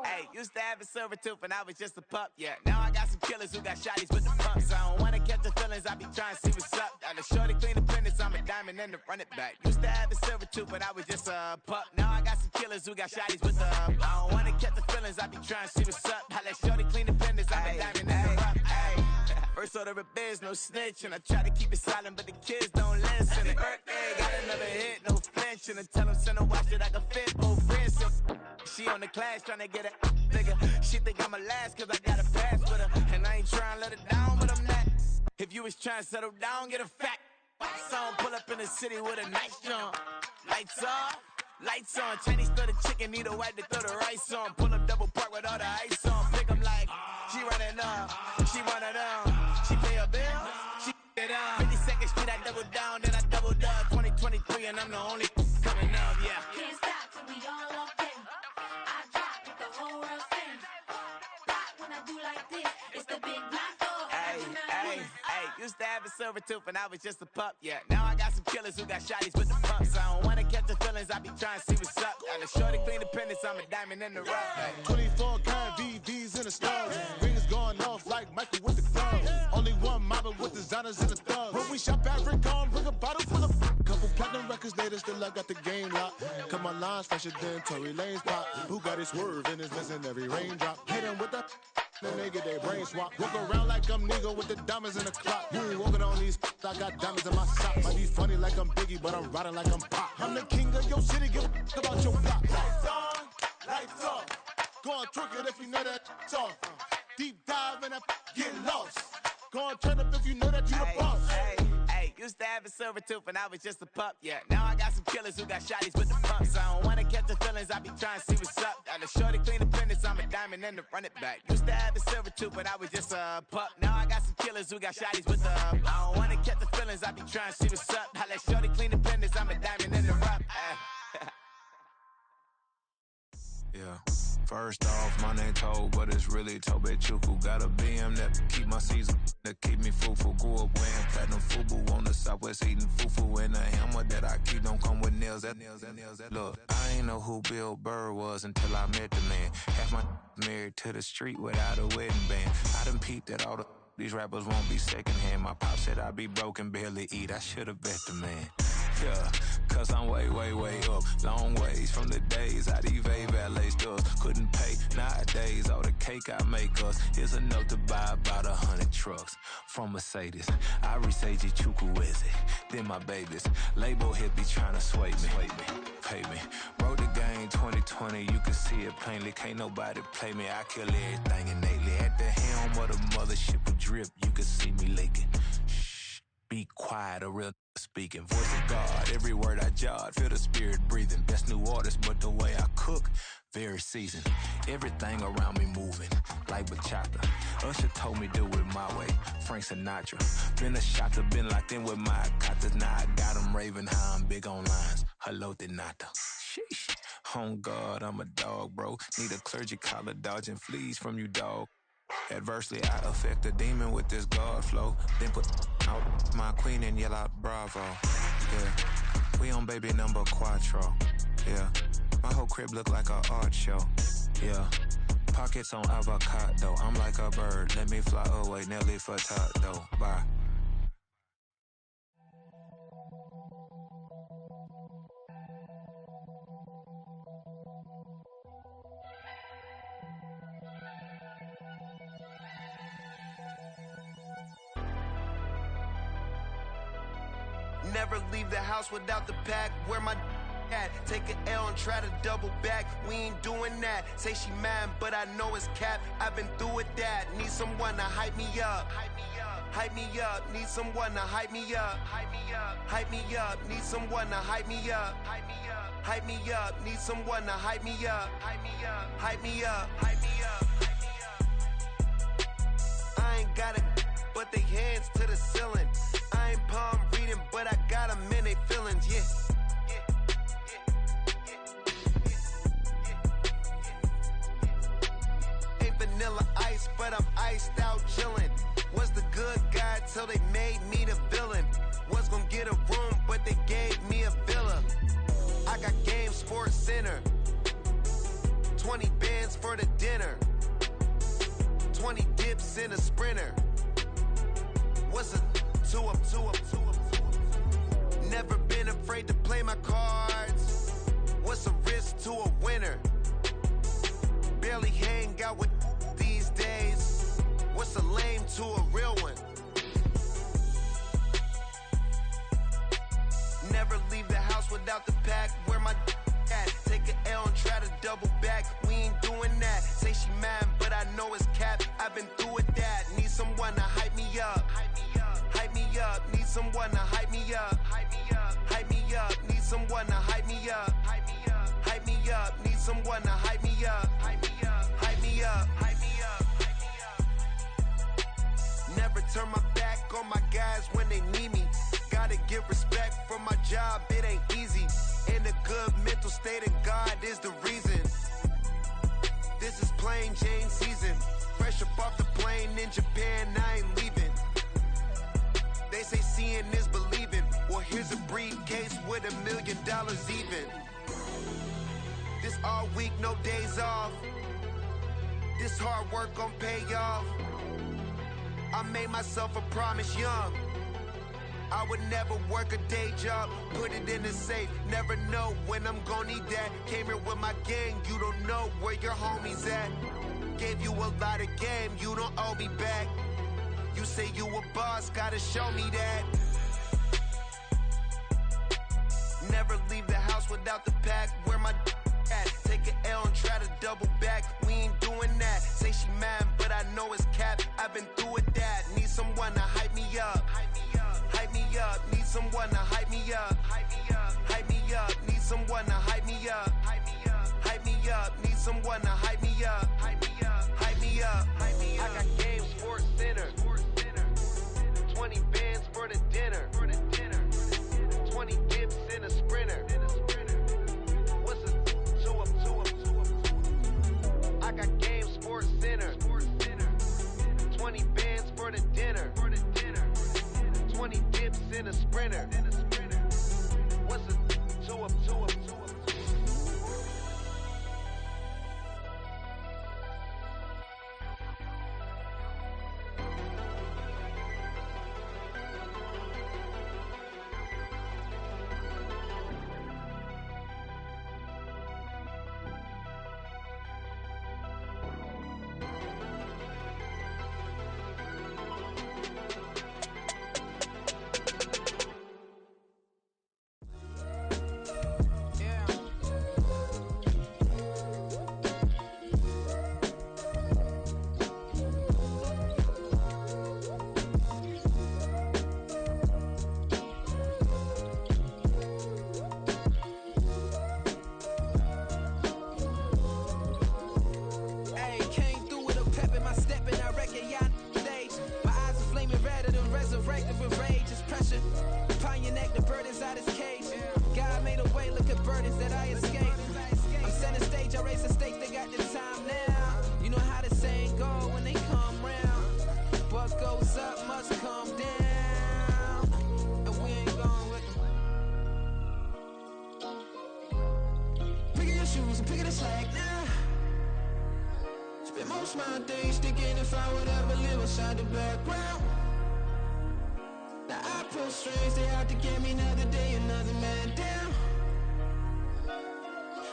Hey, used to have a silver tooth and I was just a pup, yeah. Now I got some killers who got shotties with the pumps. I don't wanna catch the feelings, I be trying to see what's up. Got a shorty clean the penis, I'm a diamond and to run it back. Used to have a silver tooth but I was just a pup. Now I got some killers who got shotties with the I don't wanna catch the feelings, I be trying to see what's up. I let shorty clean the penis, I'm a diamond and to run it. First order of biz, no snitch, and I try to keep it silent, but the kids don't listen. Happy birthday, got another hit, no flinch, and I tell them send a watch that I can fit both wrists. She on the class trying to get a nigga. She think I'm a last cause I got a pass with her, and I ain't trying to let her down, but I'm not. If you was trying to settle down, get a fat song, pull up in the city with a nice jump. Lights off. Lights on, Chinese throw the chicken, need a wipe to throw the rice on. Pull up double park with all the ice on. Pick 'em like, she running up, she one of them. She pay a bill, she it up. 52nd Street, I double down, then I doubled up. 2023, and I'm the only coming up, yeah. Can't stop till we all up in. I drop with the whole world spin. Pop when I do like this, it's the big black door. Used to have a silver tooth and I was just a pup, yeah. Now I got some killers who got shotties with the pumps. I don't wanna catch the feelings, I be trying to see what's up. Got a shorty clean the penis, I'm a diamond in the rough. 24 karat VVs in the stars. Rings going off like Michael with the thumbs. Only one mobbing with designers and the thugs. When we shop at Rick on, bring a bottle full of couple platinum records later, still I got the game locked. Cause my lines fresher than Tory Lane's pop. Who got his swerve and is missing every raindrop. Hit him with that, then they get their brain swap. Walk around like I'm nigga with the diamonds in the clock. You ain't walking on these, I got diamonds in my sock. Might be funny like I'm Biggie, but I'm riding like I'm Pop. I'm the king of your city, give a about your block. Lights on, lights off. Go on, twerk it if you know that off. Deep dive in that, get lost. Go on, turn up if you know that you the boss. Hey, used to have a silver tooth when I was just a pup, yeah. Now I got some killers who got shotties with the pumps. I don't wanna catch the feelings, I be trying to see what's up. Got a shorty clean the pendants, I'm a diamond and to run it back. Used to have a silver tooth when I was just a pup. Now I got some killers who got shotties with the I don't wanna catch the feelings, I be trying to see what's up. I let shorty clean the pendants, I'm a diamond in the rough. Yeah. First off, my name Tobe, but it's really Tobe Chuku. Got a BM that keep my season, that keep me fufu. Grew up wearing platinum fubu on the Southwest eating fufu. And a hammer that I keep don't come with nails. Look, I ain't know who Bill Burr was until I met the man. Half my married to the street without a wedding band. I done peeped at all these rappers won't be secondhand. My pop said I'd be broken, barely eat. I should've bet the man. Yeah, cause I'm way, way, way up. Long ways from the days I these valet stores couldn't pay. Nowadays, all the cake I make us is enough to buy about 100 trucks from Mercedes. I resage Chukwueze, then my babies. Label hit be trying to sway me, pay me. Wrote the game 2020, you can see it plainly. Can't nobody play me, I kill everything innately. At the helm of the mothership with drip, you can see me leaking. Shh, be quiet, a real speaking. Voice of God, every word I jot, feel the spirit breathing. Best new artist, but the way I cook, very seasoned. Everything around me moving, like bachata. Usher told me do it my way, Frank Sinatra. Been a shotter, been locked in with my katas. Now I got them raving how I'm big on lines. Hello, Denata. Sheesh. On God, I'm a dog, bro. Need a clergy collar, dodging fleas from you, dog. Adversely, I affect a demon with this God flow. Then put out my queen and yell out bravo. Yeah, we on baby number quattro. Yeah, my whole crib look like an art show. Yeah, pockets on avocado. I'm like a bird, let me fly away. Nelly Furtado, bye. Never leave the house without the pack. Where my at? Take an L and try to double back. We ain't doing that. Say she mad, but I know it's cap. I've been through with that. Need someone to hype me up. Hype me up. Need someone to hype me up. Hype me up. Need someone to hype me up. Hype me up. Need someone to hype me up. Hype me up. Hype me up. Hype me up. I ain't got it, but they hands to the ceiling. I ain't palm reading, but I got them in they feelings, yeah. Ain't vanilla ice, but I'm iced out chillin'. Was the good guy till they made me the villain. Was gonna get a room, but they gave me a villa. I got game, Sports Center. 20 bands for the dinner. 20 dips in a sprinter. What's a two up? Never been afraid to play my cards. What's a risk to a winner? Barely hang out with these days. What's a lame to a real one? Never leave the house without the pack. Where my at? Take an L and try to double back. We ain't doing that. Say she mad, but I know it's cap. I've been through with that. Need someone to hype me up. Hype me up. Need someone to hype me up. Hype me up. Need someone to hype me up. Hype me up. Need someone to hype me up. Hype me up. Never turn my back on my guys when they need me. Gotta give respect for my job, it ain't easy. In a good mental state and God is the reason. This is plain Jane season. Fresh up off the plane in Japan, I ain't leaving. They say seeing is believing. Well, here's a briefcase with $1 million even. This all week, no days off. This hard work gon' pay off. I made myself a promise young. I would never work a day job, put it in the safe, never know when I'm gon' need that. Came here with my gang, you don't know where your homies at. Gave you a lot of game, you don't owe me back. You say you a boss, gotta show me that. Never leave the house without the pack, where my at. Take an L and try to double back, we ain't doing that. Say she mad, but I know it's cap, I've been through with that. Need someone to hype me up. Hype me up, need someone to hype me up. Hype me up, need someone to hype me up. Hype me up, need someone to hype me up. Hype me up. I got Game Sports Center. 20 bands for the dinner. 20 dips in a sprinter. What's a 2 up? I got Game Sports Center. 20 bands for the dinner. 20 dips in a sprinter. What's a 2 up? My days thinking if I would ever live inside the background. Now I pull strings, they out to get me another day, another man down.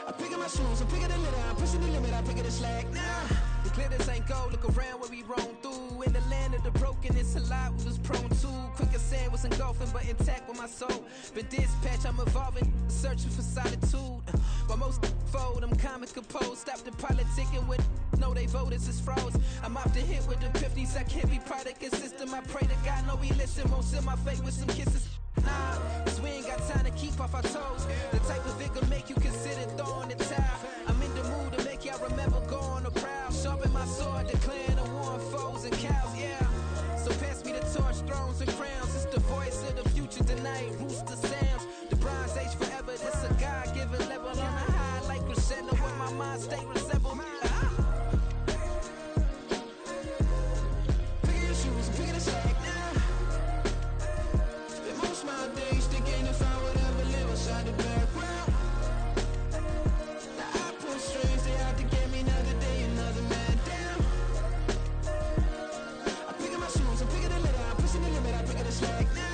I'm picking my shoes, I'm picking the lid, I'm pushing the limit, I'm picking the slack now. The clear this ain't gold, look around where we roam through. In the land of the broken, it's a lot we was prone to. Quicker sand was engulfing, but intact with my soul. Been dispatched, I'm evolving, searching for solitude. While most fold, I'm comic composed. Stop the politicking with no, they voters is froze. I'm off the hit with the 50s, I can't be product of system. I pray to God, no, we listen, won't send my fate with some kisses. Nah, cause we ain't got time to keep off our toes. The type of vigor make you consider throwing the towel. I'm in the mood to make y'all remember going to proud. Sharpen my sword, declaring the war on foes and cows, yeah. So pass me the torch, thrones and crowns. It's the voice of the future tonight, rooster sounds. The Bronze Age forever, this a God-given level. On a high like crescendo, where my mind stay resemble. Picking your shoes and picking the slack now. Spend most of my days thinking if I would ever live inside the background. Now I pull strings, they out to get me another day, another man down. I'm picking my shoes, I'm picking the lid, I'm pushing the limit, I'm picking the slack now.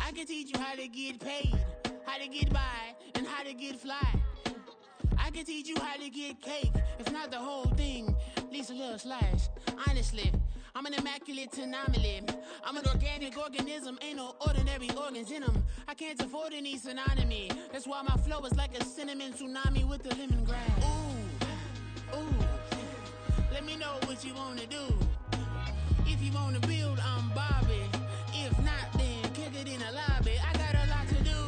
I can teach you how to get paid, how to get by, and how to get fly. I can teach you how to get cake, if not the whole thing, at least a little slice. Honestly, I'm an immaculate anomaly. I'm an organic organism, ain't no ordinary organs in them. I can't afford any synonymy. That's why my flow is like a cinnamon tsunami with the lemongrass. Ooh, let me know what you wanna do. If you wanna build, I'm Bobby. If not, then kick it in the lobby. I got a lot to do.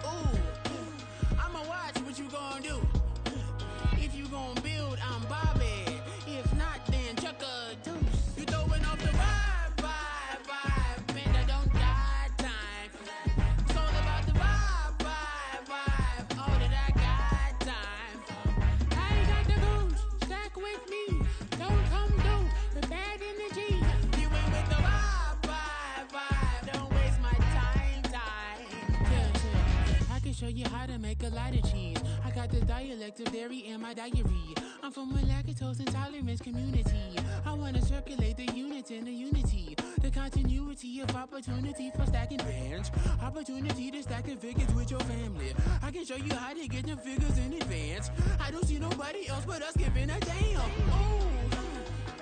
Ooh, I'ma watch what you gonna do. If you gonna build, I'm Bobby. If not, then by elective dairy in my diary. I'm from a lactose intolerance community. I wanna circulate the units in the unity. The continuity of opportunity for stacking bands. Opportunity to stack figures with your family. I can show you how to get them figures in advance. I don't see nobody else but us giving a damn. Ooh,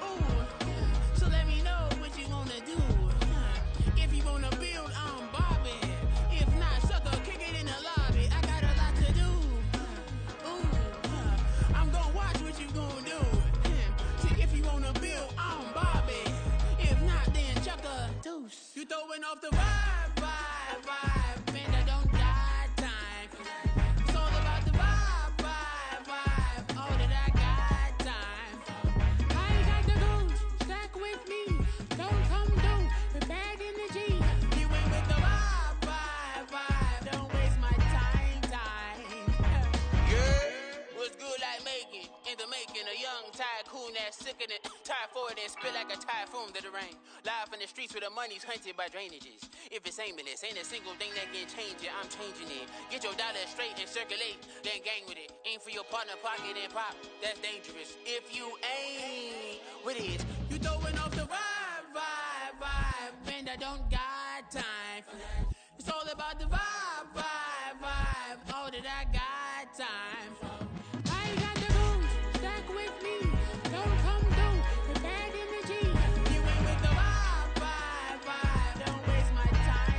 ooh. So let me know what you wanna do. If you wanna build, I'm Bobby. If not, sucker, kick it in the lobby. I got a lot to do. Ooh, I'm gonna watch what you gonna do. See, if you wanna build, I'm Bobby. If not, then chuck a deuce. You throwing off the vibe, vibe, vibe. Man, I don't die time. It's all about the vibe, vibe, vibe. All that I got time. I ain't got the goose. Stack with me. Don't come through with bad energy. You ain't with the vibe, vibe, vibe. Don't waste my time. Yeah, what's good like making? In the making, a young tycoon that's sick in it. Tire forward and spit like a typhoon to the rain. Live in the streets where the money's hunted by drainages. If it's aimless, ain't a single thing that can change it. I'm changing it. Get your dollar straight and circulate, then gang with it. Aim for your partner, pocket and pop. That's dangerous. If you ain't with it, you throwing off the vibe, vibe, vibe. Man, I don't got time for that. It's all about the vibe, vibe, vibe. All that I got time for. I ain't got the goose. Stack with me. Don't come through with bad energy. You ain't with the vibe, vibe, vibe. Don't waste my time.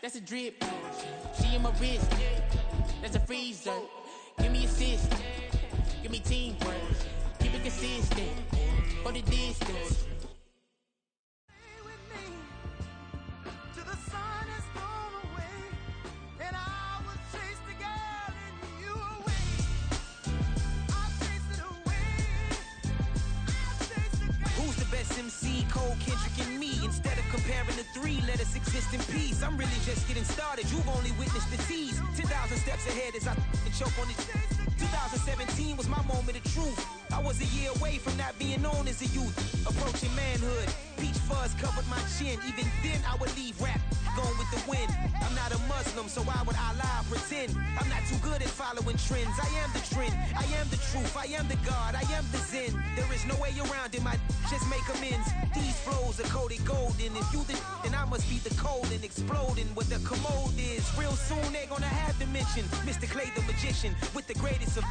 That's a drip. She in my wrist. That's a freezer. Give me assist. Give me teamwork. Keep it consistent. For the distance. MC, Cole, Kendrick, and me. Instead of comparing the three, let us exist in peace. I'm really just getting started. You've only witnessed the tease. 10,000 steps ahead as I choke on it. 2017 was my moment of truth. I was a year away from not being known as a youth. Approaching manhood. Peach fuzz covered my chin. Even then I would leave rap going with the wind. I'm not a Muslim, so why would Allah pretend? I'm not too good at following trends. I am the trend. I am the truth. I am the God. I am the Zen. There is no way around it. My just make amends. These flows are coated golden. If you the then I must be the cold and exploding what the commode is. Real soon they're gonna have to mention Mr. Clay the magician with the greatest of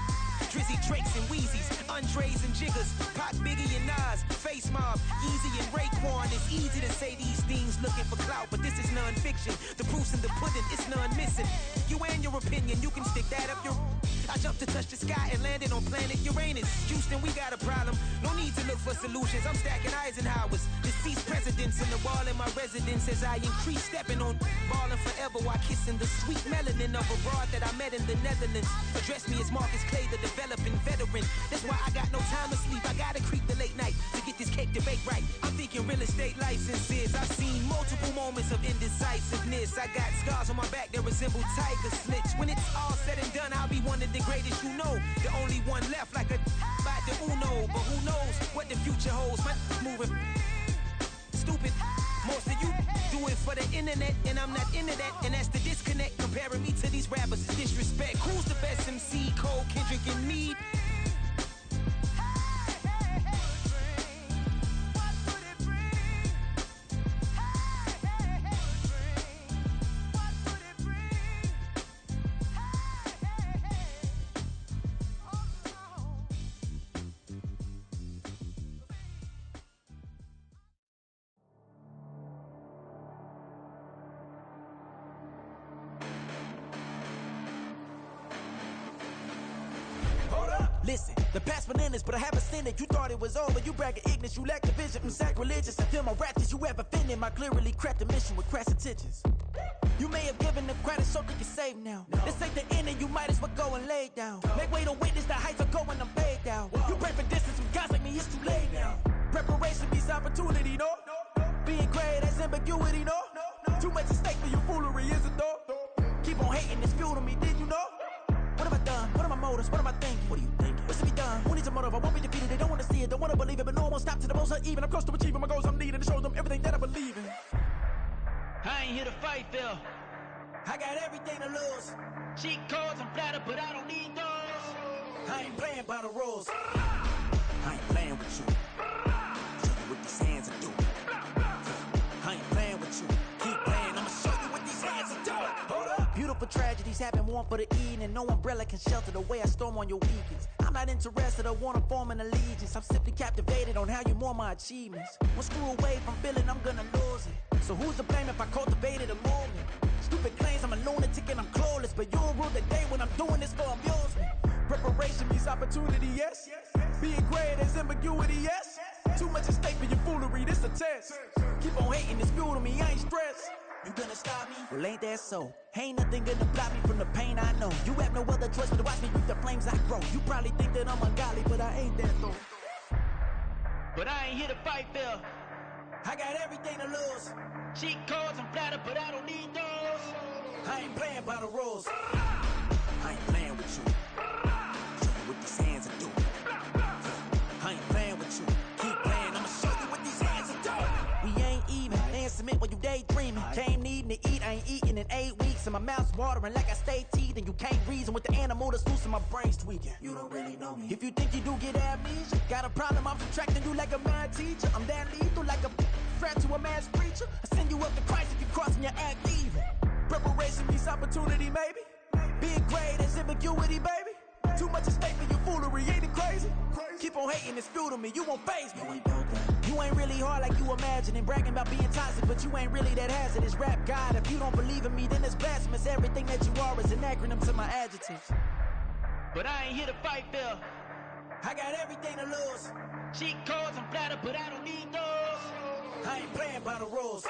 Drizzy, Drakes, and Wheezies, Andres and Jiggers, Pac, Biggie, and Nas, Face Mob, Easy and Raekwon. It's easy to say these things looking for clout, but this is non-fiction. The proof's in the pudding, it's none missing. You and your opinion, you can stick that up your... I jumped to touch the sky and landed on planet Uranus. Houston, we got a problem. No need to look for solutions. I'm stacking Eisenhowers. Deceased presidents in the wall in my residence as I increase stepping on ballin' forever while kissing the sweet melanin of a broad that I met in the Netherlands. Address me as Marcus Clay, the developing veteran. That's why I got no time to sleep. I gotta creep the late night to get this cake to bake right. I'm thinking real estate licenses. I've seen multiple moments of indecisiveness. I got scars on my back that resemble tiger slits. When it's all said and done, I'll be one of the greatest you know. The only one left like a by the Uno. But who knows what the future holds? My moving stupid. Most of you do it for the internet, and I'm not into that, and that's rappers is disrespect. Who's the best MC? Cole, Kendrick, and me? Listen, the past bananas, but I haven't seen it. You thought it was over, you bragging ignorance, you lack the vision. I'm sacrilegious, I feel my wrath as you have offended my clearly crafted mission with crass intentions. You may have given the credit so they can save now. This ain't the end and you might as well go and lay down. Make way to witness the heights are going, I'm paid down. You pray for distance from guys like me, it's too late now. Preparation means opportunity, no? Being great as ambiguity, no? Too much at stake for your foolery, is it though? Keep on hating, it's fuel to me, did you know? What have I done? What are my motives? What am I thinking? What are you thinking? What's to be done? Who needs a motive? I won't be defeated. They don't want to see it, don't want to believe it, but no one will stop to the most uneven. I'm close to achieving my goals. I'm needing to show them everything that I believe in. I ain't here to fight, Phil. I got everything to lose. Cheat codes, I'm flattered, but I don't need those. I ain't playing by the rules. I ain't playing with you. Show you what these hands are doing. I ain't playing with you. Keep playing, I'ma show you what these hands are doing. Hold up. Beautiful tragedies happen, one for the evening. No umbrella can shelter the way I storm on your weekends. I'm not interested, I wanna form an allegiance. I'm simply captivated on how you mourn my achievements. One screw away from feeling I'm gonna lose it. So who's to blame if I cultivated a movement? Stupid claims I'm a lunatic and I'm clueless, but you'll rule the day when I'm doing this for amusement. Preparation means opportunity, yes. Being great is ambiguity, yes. Too much at stake for your foolery, this a test. Keep on hating, it's fuel to me, I ain't stressed. You gonna stop me? Well, ain't that so? Ain't nothing gonna block me from the pain I know. You have no other choice but to watch me reap the flames I grow. You probably think that I'm ungodly, but I ain't that though. But I ain't here to fight, Phil. I got everything to lose. Cheat codes, I'm flattered, but I don't need those. I ain't playing by the rules. I ain't playing with you. Show you what these hands are doing. I ain't playing with you. Keep playing, I'ma show you what these hands are doing. We ain't even. They ain't cement when you daydreaming. Came needing to eat, I ain't eating in 8 weeks. And my mouth's watering like I stay teething. You can't reason with the animal that's loose and my brain's tweaking. You don't really know me. If you think you do get amnesia, got a problem, I'm subtracting you like a mad teacher. I'm that lethal like a threat to a mass preacher. I send you up to Christ if you crossing your act evil. Preparation means opportunity, maybe. Being great is ambiguity, baby. Too much at stake for your foolery, ain't it crazy? Keep on hating, it's fuel to me, you won't faze me. You ain't really hard like you imagining. Bragging about being toxic, but you ain't really that hazardous. Rap God, if you don't believe in me, then it's blasphemous. Everything that you are is an acronym to my adjectives. But I ain't here to fight, Phil. I got everything to lose. Cheat codes, I'm flattered, but I don't need those. I ain't playing by the rules.